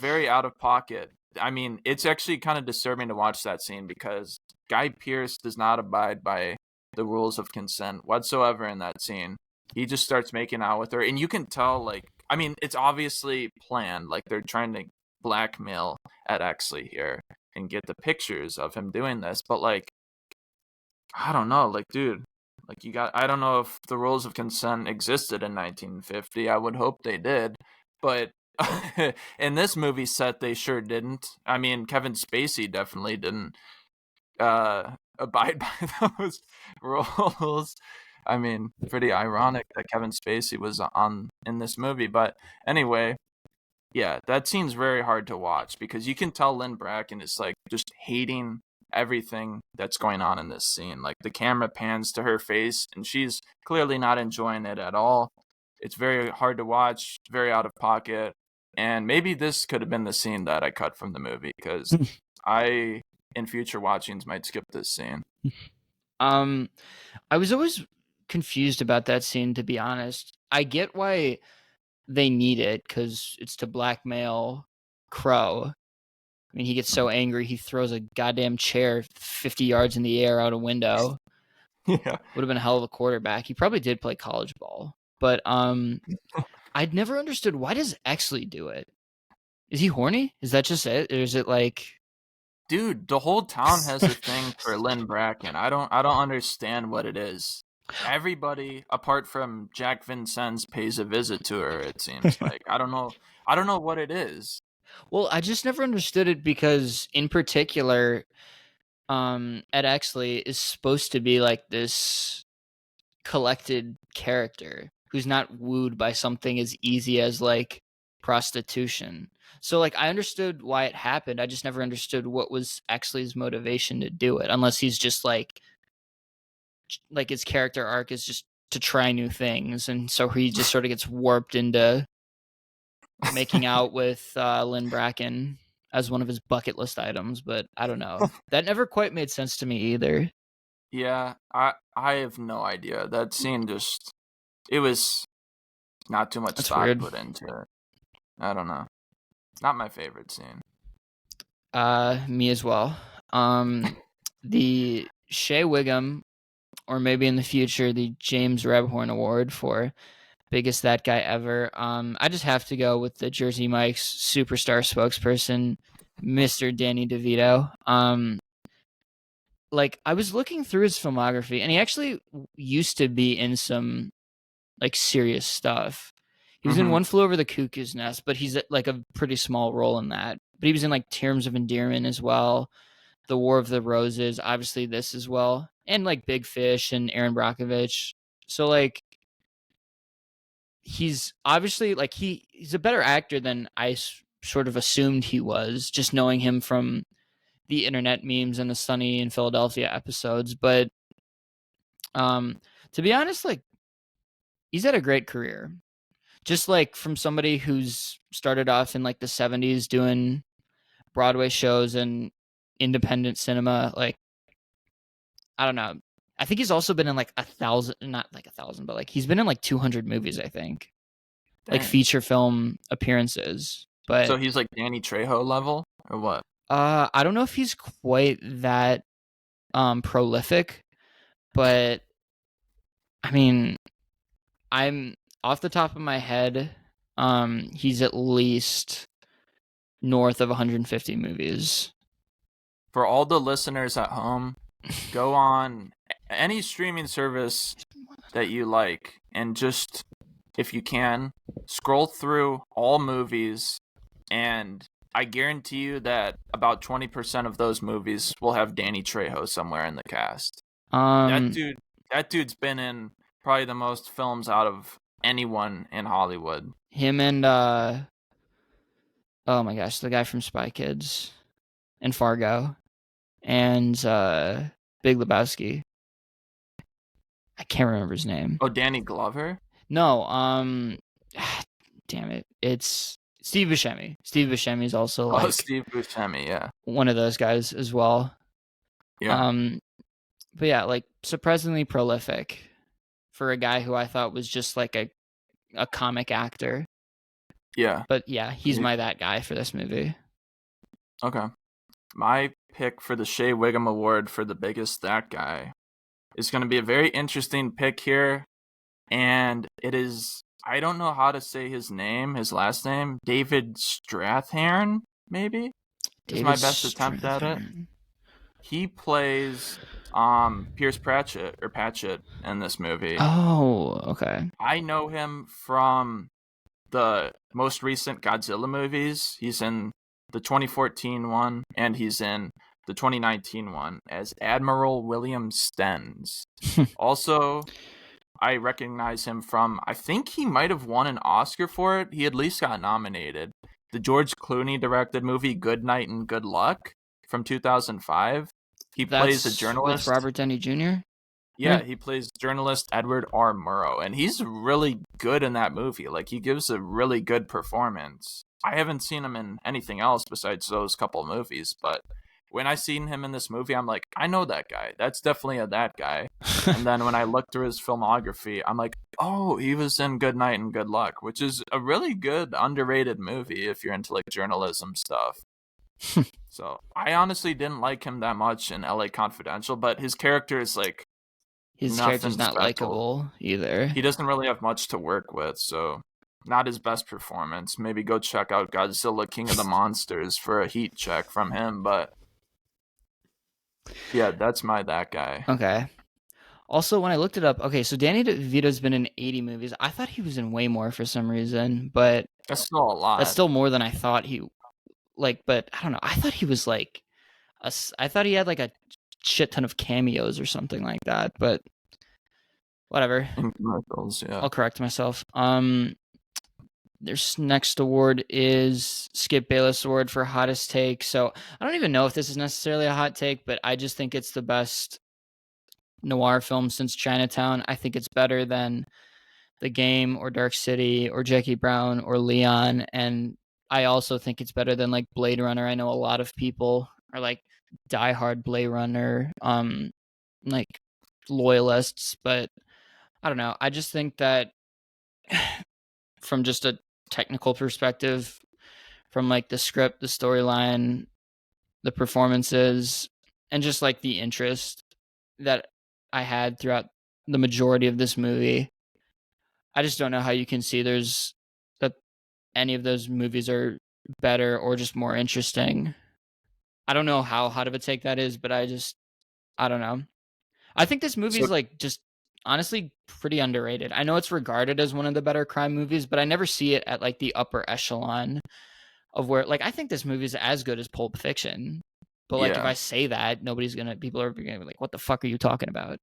Very out of pocket. I mean, it's actually kind of disturbing to watch that scene because Guy Pearce does not abide by the rules of consent whatsoever in that scene. He just starts making out with her, and you can tell, like, I mean, it's obviously planned. Like, they're trying to blackmail Ed Exley here and get the pictures of him doing this. But, like, I don't know, like, dude, like, I don't know if the rules of consent existed in 1950. I would hope they did. But in this movie set, they sure didn't. I mean, Kevin Spacey definitely didn't abide by those rules. I mean, pretty ironic that Kevin Spacey was on in this movie. But anyway, yeah, that scene's very hard to watch because you can tell Lynn Bracken is like just hating everything that's going on in this scene. Like the camera pans to her face and she's clearly not enjoying it at all. It's very hard to watch, very out of pocket. And maybe this could have been the scene that I cut from the movie because I, in future watchings, might skip this scene. I was always confused about that scene, to be honest. I get why they need it because it's to blackmail Crow. I mean, he gets so angry he throws a goddamn chair 50 yards in the air out a window. Yeah. Would have been a hell of a quarterback. He probably did play college ball. But I'd never understood, why does Exley do it? Is he horny? Is that just it? Or is it like... Dude, the whole town has a thing for Lynn Bracken. I don't understand what it is. Everybody, apart from Jack Vincennes, pays a visit to her, it seems like. I don't know what it is. Well, I just never understood it because, in particular, Ed Exley is supposed to be like this collected character who's not wooed by something as easy as like prostitution. So like I understood why it happened. I just never understood what was Exley's motivation to do it, unless he's just like his character arc is just to try new things, and so he just sort of gets warped into making out with Lynn Bracken as one of his bucket list items. But I don't know. That never quite made sense to me either. Yeah, I have no idea. That scene just, it was not too much That's thought weird. put into it. I don't know. Not my favorite scene. Me as well. The Shea Wiggum, or maybe in the future, the James Rebhorn Award for biggest that guy ever. I just have to go with the Jersey Mike's superstar spokesperson, Mr. Danny DeVito. Like I was looking through his filmography, and he actually used to be in some like serious stuff. He was in One Flew Over the Cuckoo's Nest, but he's like a pretty small role in that. But he was in like Terms of Endearment as well, The War of the Roses, obviously this as well, and like Big Fish and Aaron Brockovich. So like he's obviously like he's a better actor than I sort of assumed he was, just knowing him from the internet memes and the Sunny in Philadelphia episodes. But to be honest, like he's had a great career. Just like from somebody who's started off in like the 70s doing Broadway shows and independent cinema, like I don't know. I think he's also been in like 1,000, not like 1,000, but like he's been in like 200 movies, I think. Dang. Like feature film appearances. But so he's like Danny Trejo level or what? I don't know if he's quite that prolific, but I mean, I'm off the top of my head, he's at least north of 150 movies. For all the listeners at home, go on any streaming service that you like and just, if you can, scroll through all movies, and I guarantee you that about 20% of those movies will have Danny Trejo somewhere in the cast. That dude's been in probably the most films out of anyone in Hollywood. Him and oh my gosh, the guy from Spy Kids and Fargo and Big Lebowski. I can't remember his name. Oh, Danny Glover? No, damn it. It's Steve Buscemi. Steve Buscemi is also like Steve Buscemi, yeah. one of those guys as well. Yeah. But yeah, like surprisingly prolific for a guy who I thought was just like a comic actor. Yeah. But yeah, he's that guy for this movie. Okay. My pick for the Shea Wiggum Award for the biggest that guy is going to be a very interesting pick here. And it is, I don't know how to say his last name. David Strathairn, maybe, is my David best attempt at it. Strathairn. He plays Pierce Patchett in this movie. Oh, okay. I know him from the most recent Godzilla movies. He's in the 2014 one, and he's in the 2019 one as Admiral William Stenz. Also, I recognize him from, I think he might have won an Oscar for it. He at least got nominated. The George Clooney directed movie Good Night and Good Luck from 2005. He plays a That's with journalist. Robert Downey Jr. Yeah, he plays journalist Edward R. Murrow, and he's really good in that movie. Like, he gives a really good performance. I haven't seen him in anything else besides those couple movies, but when I seen him in this movie, I'm like, I know that guy. That's definitely that guy. And then when I looked through his filmography, I'm like, oh, he was in Good Night and Good Luck, which is a really good, underrated movie if you're into, like, journalism stuff. So, I honestly didn't like him that much in LA Confidential, but his character is, like, His character's nothing not special. likable either. He doesn't really have much to work with, so not his best performance. Maybe go check out Godzilla King of the Monsters for a heat check from him, but yeah, that's that guy. Okay. Also, when I looked it up, okay, so Danny DeVito's been in 80 movies. I thought he was in way more for some reason, but That's still a lot. that's still more than I thought he like. But I don't know. I thought he was like I thought he had like a shit ton of cameos or something like that. But whatever. In commercials, yeah. I'll correct myself. Their next award is Skip Bayless Award for hottest take. So I don't even know if this is necessarily a hot take, but I just think it's the best noir film since Chinatown. I think it's better than The Game or Dark City or Jackie Brown or Leon. And I also think it's better than like Blade Runner. I know a lot of people are like diehard Blade Runner, like loyalists, but I don't know. I just think that from just a technical perspective, from like the script, the storyline, the performances, and just like the interest that I had throughout the majority of this movie, I just don't know how you can see there's that any of those movies are better or just more interesting. I don't know how hot of a take that is, but I don't know. I think this movie is like just honestly pretty underrated. I know it's regarded as one of the better crime movies, but I never see it at like the upper echelon of where like I think this movie is as good as Pulp Fiction. But like if I say that, people are gonna be like, what the fuck are you talking about?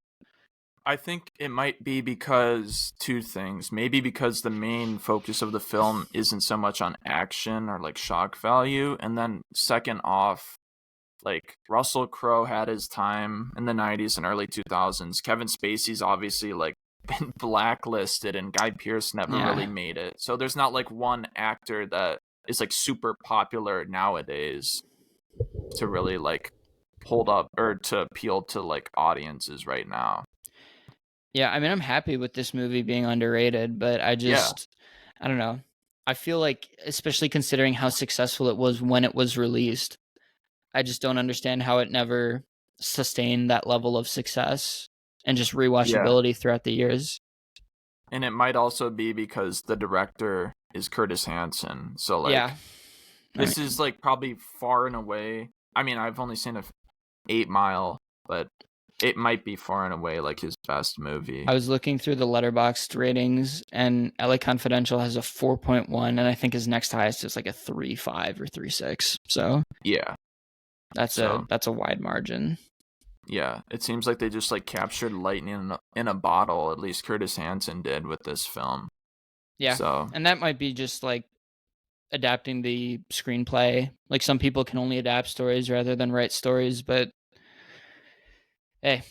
I think it might be because two things. Maybe because the main focus of the film isn't so much on action or like shock value, and then second off, like Russell Crowe had his time in the 90s and early 2000s. Kevin Spacey's obviously like been blacklisted, and Guy Pearce never really made it. So there's not like one actor that is like super popular nowadays to really like hold up or to appeal to like audiences right now. Yeah, I mean, I'm happy with this movie being underrated, but I don't know. I feel like, especially considering how successful it was when it was released, I just don't understand how it never sustained that level of success and just rewatchability throughout the years. And it might also be because the director is Curtis Hanson. So, like, this is, like, probably far and away. I mean, I've only seen 8 Mile, but it might be far and away, like, his best movie. I was looking through the Letterboxd ratings, and LA Confidential has a 4.1, and I think his next highest is, like, a 3.5 or 3.6. So, yeah. That's a wide margin. Yeah, it seems like they just like captured lightning in a bottle. At least Curtis Hanson did with this film. Yeah, so, and that might be just like adapting the screenplay. Like some people can only adapt stories rather than write stories, but hey,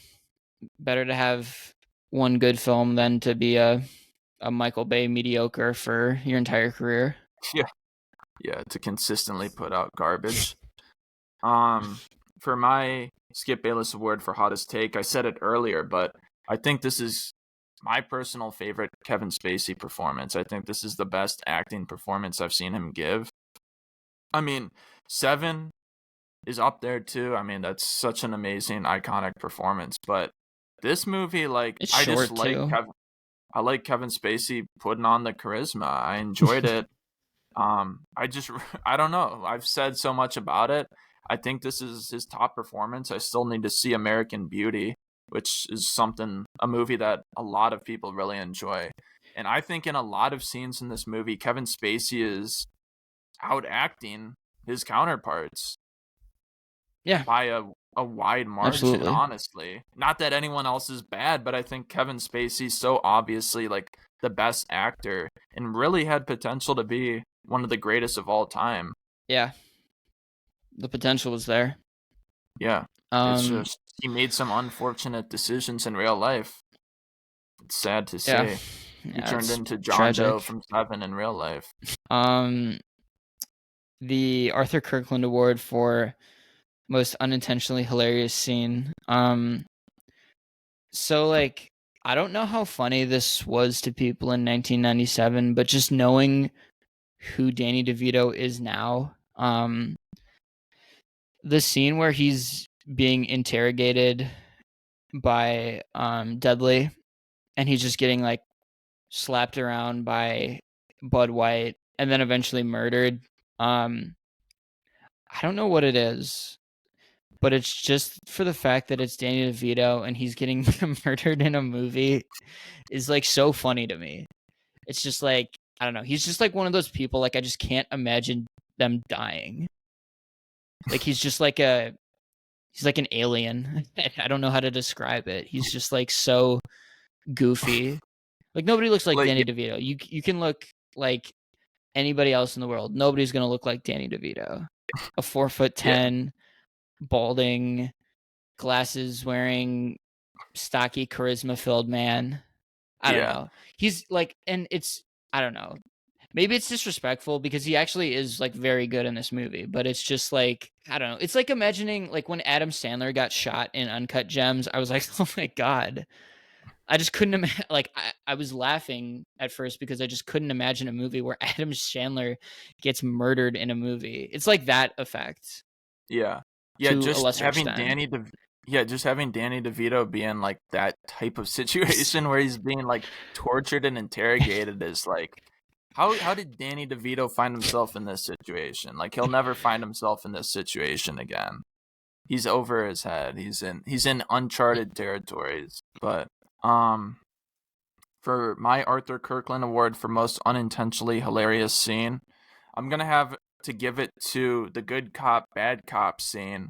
better to have one good film than to be a Michael Bay mediocre for your entire career. Yeah, to consistently put out garbage. For my Skip Bayless Award for hottest take, I said it earlier, but I think this is my personal favorite Kevin Spacey performance. I think this is the best acting performance I've seen him give. I mean, Seven is up there too. I mean, that's such an amazing, iconic performance. But this movie, like, It's I just short too. I like Kevin Spacey putting on the charisma. I enjoyed it. I just I don't know. I've said so much about it. I think this is his top performance. I still need to see American Beauty, which is a movie that a lot of people really enjoy. And I think in a lot of scenes in this movie, Kevin Spacey is out acting his counterparts Yeah, by a wide margin, absolutely. honestly. Not that anyone else is bad, but I think Kevin Spacey's so obviously like the best actor and really had potential to be one of the greatest of all time. Yeah, the potential was there. Yeah. It's Um, just he made some unfortunate decisions in real life. It's sad to yeah, say. He yeah, turned it's into John Doe tragic. from Seven in real life. Um, the Arthur Kirkland Award for most unintentionally hilarious scene. So like I don't know how funny this was to people in 1997, but just knowing who Danny DeVito is now, the scene where he's being interrogated by Dudley and he's just getting like slapped around by Bud White and then eventually murdered. Um I don't know what it is, but it's just for the fact that it's Danny DeVito and he's getting murdered in a movie is like so funny to me. It's just like I don't know. He's just like one of those people. Like I just can't imagine them dying. Like he's like an alien. I don't know how to describe it. He's just like so goofy. Like nobody looks like Like Danny DeVito. You can look like anybody else in the world. Nobody's gonna look like Danny DeVito. A 4'10", yeah, balding, glasses wearing, stocky, charisma filled man. I don't yeah, know. He's like, and it's I don't know. Maybe it's disrespectful because he actually is like very good in this movie, but it's just like I don't know. It's like imagining like when Adam Sandler got shot in Uncut Gems. I was like, oh my god. I just couldn't imagine. Like I was laughing at first because I just couldn't imagine a movie where Adam Sandler gets murdered in a movie. It's like that effect yeah, yeah. to a Just lesser having extent. just having Danny DeVito be in like that type of situation where he's being like tortured and interrogated is like, how did Danny DeVito find himself in this situation? Like he'll never find himself in this situation again. He's over his head. He's in uncharted territories. But um for my Arthur Kirkland Award for most unintentionally hilarious scene, I'm gonna have to give it to the good cop, bad cop scene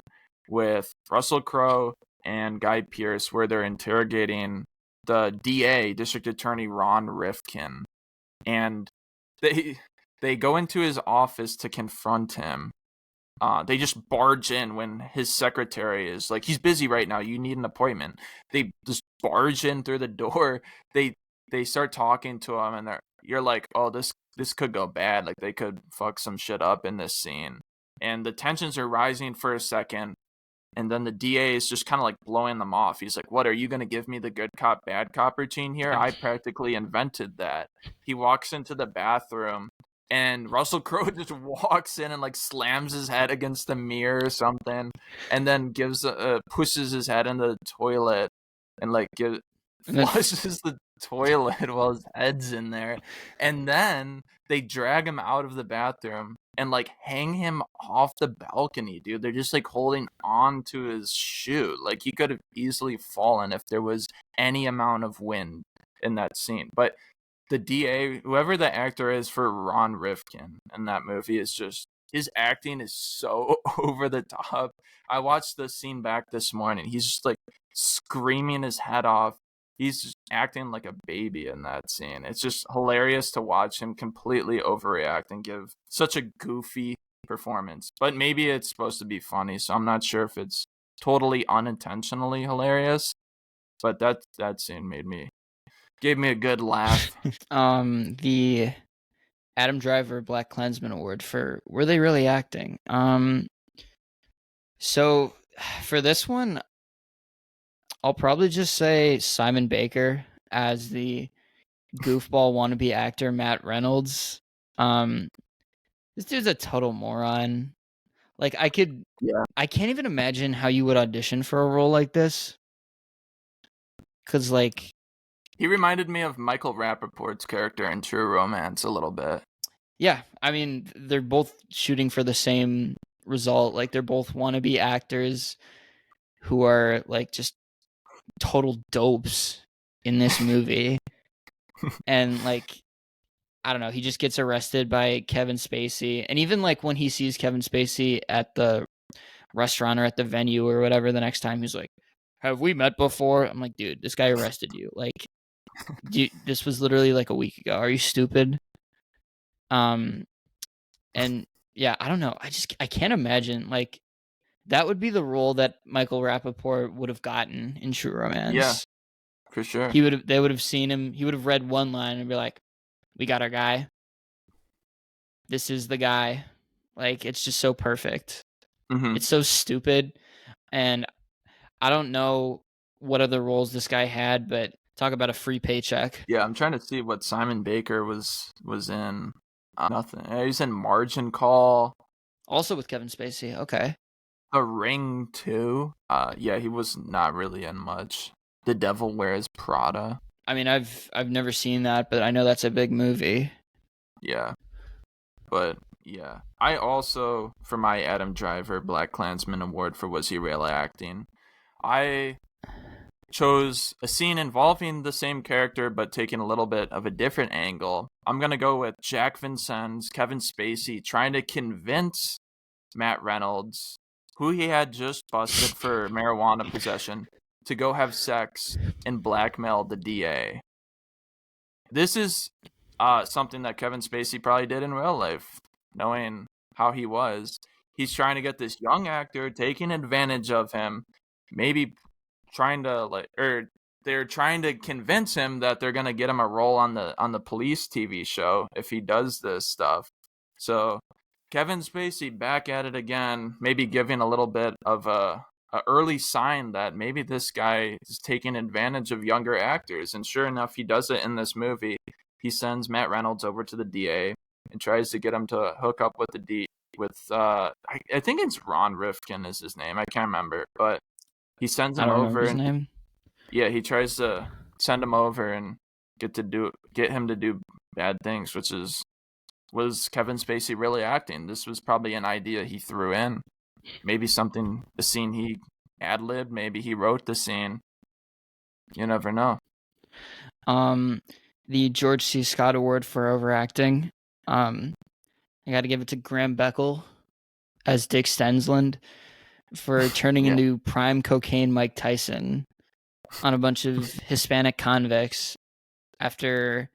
with Russell Crowe and Guy Pearce, where they're interrogating the DA, District Attorney Ron Rifkin, and they they go into his office to confront him. They just barge in when his secretary is like, he's busy right now. You need an appointment. They just barge in through the door. They they start talking to him, and you're like, oh, this could go bad. Like they could fuck some shit up in this scene. And the tensions are rising for a second, and then the DA is just kind of like blowing them off. He's like, "What are you gonna give me the good cop bad cop routine here? Yeah. I practically invented that." He walks into the bathroom, and Russell Crowe just walks in and like slams his head against the mirror or something, and then pushes his head in the toilet and like And then flushes the toilet while his head's in there, and then they drag him out of the bathroom and like hang him off the balcony, dude. They're just like holding on to his shoe. Like he could have easily fallen if there was any amount of wind in that scene. But the DA, whoever the actor is for Ron Rifkin in that movie, is just his acting is so over the top. I watched the scene back this morning. He's just like screaming his head off. He's just acting like a baby in that scene. It's just hilarious to watch him completely overreact and give such a goofy performance. But maybe it's supposed to be funny, so I'm not sure if it's totally unintentionally hilarious. But that scene gave me a good laugh. the Adam Driver Black Klansman Award for Were They Really Acting? So for this one, I'll probably just say Simon Baker as the goofball wannabe actor Matt Reynolds. Um, this dude's a total moron. Like Yeah. I can't even imagine how you would audition for a role like this. Cause like, He reminded me of Michael Rappaport's character in True Romance a little bit. yeah, I mean, they're both shooting for the same result. Like they're both wannabe actors who are like just total dopes in this movie. And like, I don't know, he just gets arrested by Kevin Spacey. And even like when he sees Kevin Spacey at the restaurant or at the venue or whatever the next time, he's like, "Have we met before?" I'm like, "Dude, this guy arrested you. Like, this was literally like a week ago. Are you stupid?" Um, and yeah, I don't know. I can't imagine like that would be the role that Michael Rappaport would have gotten in True Yeah, Romance. for sure. They would have seen him. He would have read one line and be like, "We got our guy. This is the guy." Like it's just so perfect. Hmm. It's so stupid, and I don't know what other roles this guy had, but talk about a free paycheck. Yeah, I'm trying to see what Simon Baker was in. Nothing. He's in Margin Call, Also with Kevin Spacey. Okay. The Ring too. Yeah, he was not really in much. The Devil Wears Prada. I mean, I've never seen that, but I know that's a big movie. Yeah, but yeah, I also for my Adam Driver Black Klansman award for Was He Really Acting, I chose a scene involving the same character but taking a little bit of a different angle. I'm gonna go with Jack Vincennes, Kevin Spacey trying to convince Matt Reynolds, who he had just busted for marijuana possession, to go have sex and blackmail the DA. This is something that Kevin Spacey probably did in real life, knowing how he was. He's trying to get this young actor, taking advantage of him, maybe trying to or they're trying to convince him that they're gonna get him a role on the police TV show if he does this stuff. So Kevin Spacey back at it again, maybe giving a little bit of a early sign that maybe this guy is taking advantage of younger actors. And sure enough, he does it in this movie. He sends Matt Reynolds over to the DA and tries to get him to hook up with the D with I think it's Ron Rifkin is his name. I can't remember, but he sends I him don't remember over his and name. yeah, he tries to send him over and get him to do bad things, which is was Kevin Spacey really acting? This was probably an idea he threw in. Maybe a scene he ad-libbed, maybe he wrote the scene. You never know. Um, the George C. Scott Award for overacting. I got to give it to Graham Beckel as Dick Stensland for turning Yeah. into prime cocaine Mike Tyson on a bunch of Hispanic convicts after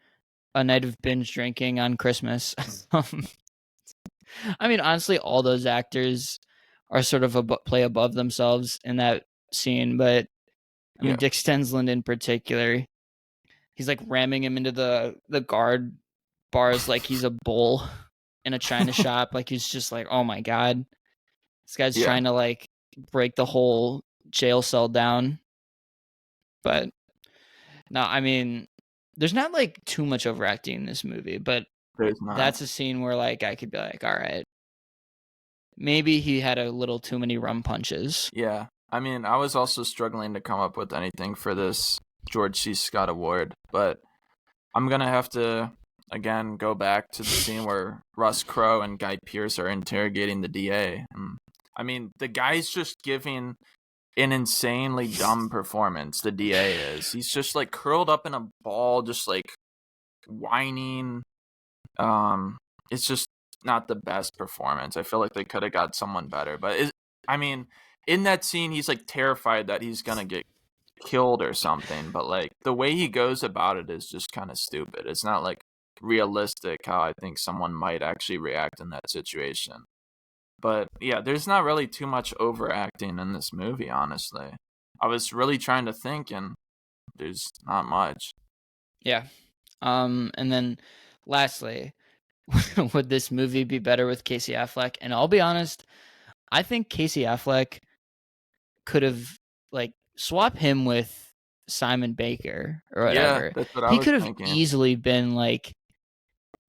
a night of binge drinking on Christmas. I mean, honestly, all those actors are sort of play above themselves in that scene, but I mean, Yeah. Dick Stensland in particular, he's like ramming him into the guard bars like he's a bull in a china shop. Like he's just like, oh my god, this guy's Yeah. trying to like break the whole jail cell down. But no, I mean, there's not like too much overacting in this movie, but There's not. that's a scene where like I could be like, all right, maybe he had a little too many rum punches. Yeah. I mean, I was also struggling to come up with anything for this George C. Scott Award, but I'm going to have to, again, go back to the scene where Russ Crowe and Guy Pearce are interrogating the DA. I mean, the guy's just giving an insanely dumb performance, the DA is. He's just, like, curled up in a ball, just, like, whining. It's just not the best performance. I feel like they could have got someone better. But, I mean, in that scene, he's, like, terrified that he's going to get killed or something, but like the way he goes about it is just kind of stupid. It's not like realistic how I think someone might actually react in that situation. But yeah, there's not really too much overacting in this movie, honestly. I was really trying to think and there's not much. Yeah. And then lastly, would this movie be better with Casey Affleck? And I'll be honest, I think Casey Affleck could have like swap him with Simon Baker or Yeah, whatever. that's what I He was could have thinking. easily been like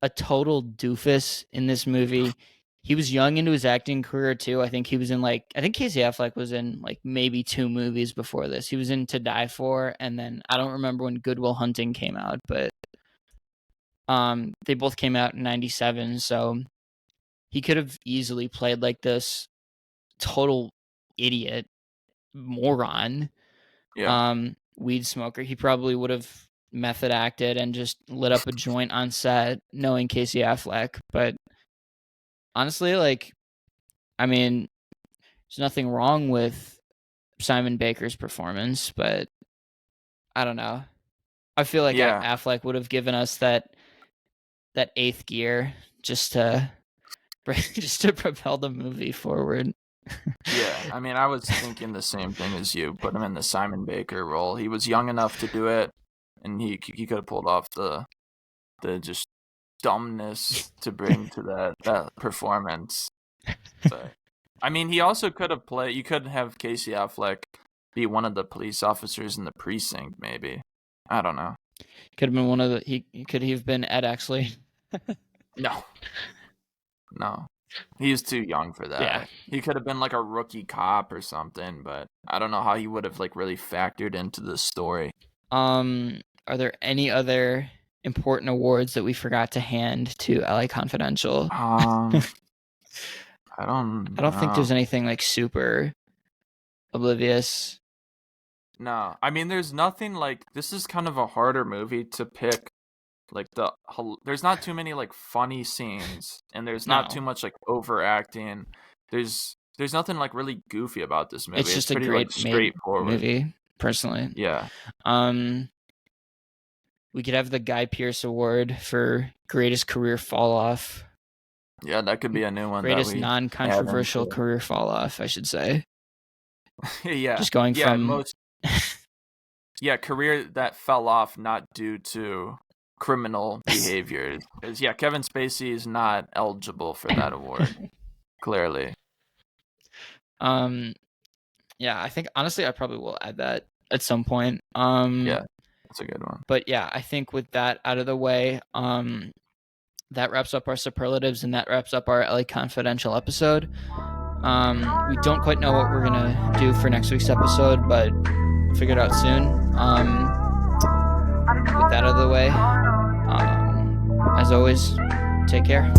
a total doofus in this movie. he was young into his acting career too. I think he was in like I think Casey Affleck was in like maybe 2 movies before this. He was in To Die For, and then I don't remember when Good Will Hunting came out, but they both came out in 97, so he could have easily played like this total idiot moron Yeah. weed smoker. He probably would have method acted and just lit up a joint on set knowing Casey Affleck, but honestly, like, I mean, there's nothing wrong with Simon Baker's performance, but I don't know. I feel like Yeah. Affleck would have given us that eighth gear just to just to propel the movie forward. Yeah, I mean, I was thinking the same thing as you. Put him in the Simon Baker role. He was young enough to do it, and he could have pulled off the just dumbness to bring to that performance. So, I mean, he also could have played. You could have Casey Affleck be one of the police officers in the precinct, maybe. I don't know. Could have been one of the. He could have been Ed Exley. No. He was too young for that. Yeah. He could have been like a rookie cop or something, but I don't know how he would have like really factored into the story. Are there any other important awards that we forgot to hand to LA Confidential? I don't think there's anything like super oblivious. No. I mean, there's nothing like this is kind of a harder movie to pick. Like there's not too many like funny scenes, and there's not too much like overacting. There's nothing like really goofy about this movie. It's just pretty, a great like, straightforward movie, personally. Yeah. We could have the Guy Pearce Award for greatest career fall off. Yeah, that could be a new one. Greatest non-controversial career fall off, I should say. Yeah. Just going from career that fell off not due to criminal behavior. Yeah, Kevin Spacey is not eligible for that award. Clearly. Yeah, I think honestly I probably will add that at some point. Yeah, that's a good one. But yeah, I think with that out of the way, that wraps up our superlatives and that wraps up our LA Confidential episode. We don't quite know what we're gonna do for next week's episode, but we'll figure it out soon. With that out of the way, as always, take care.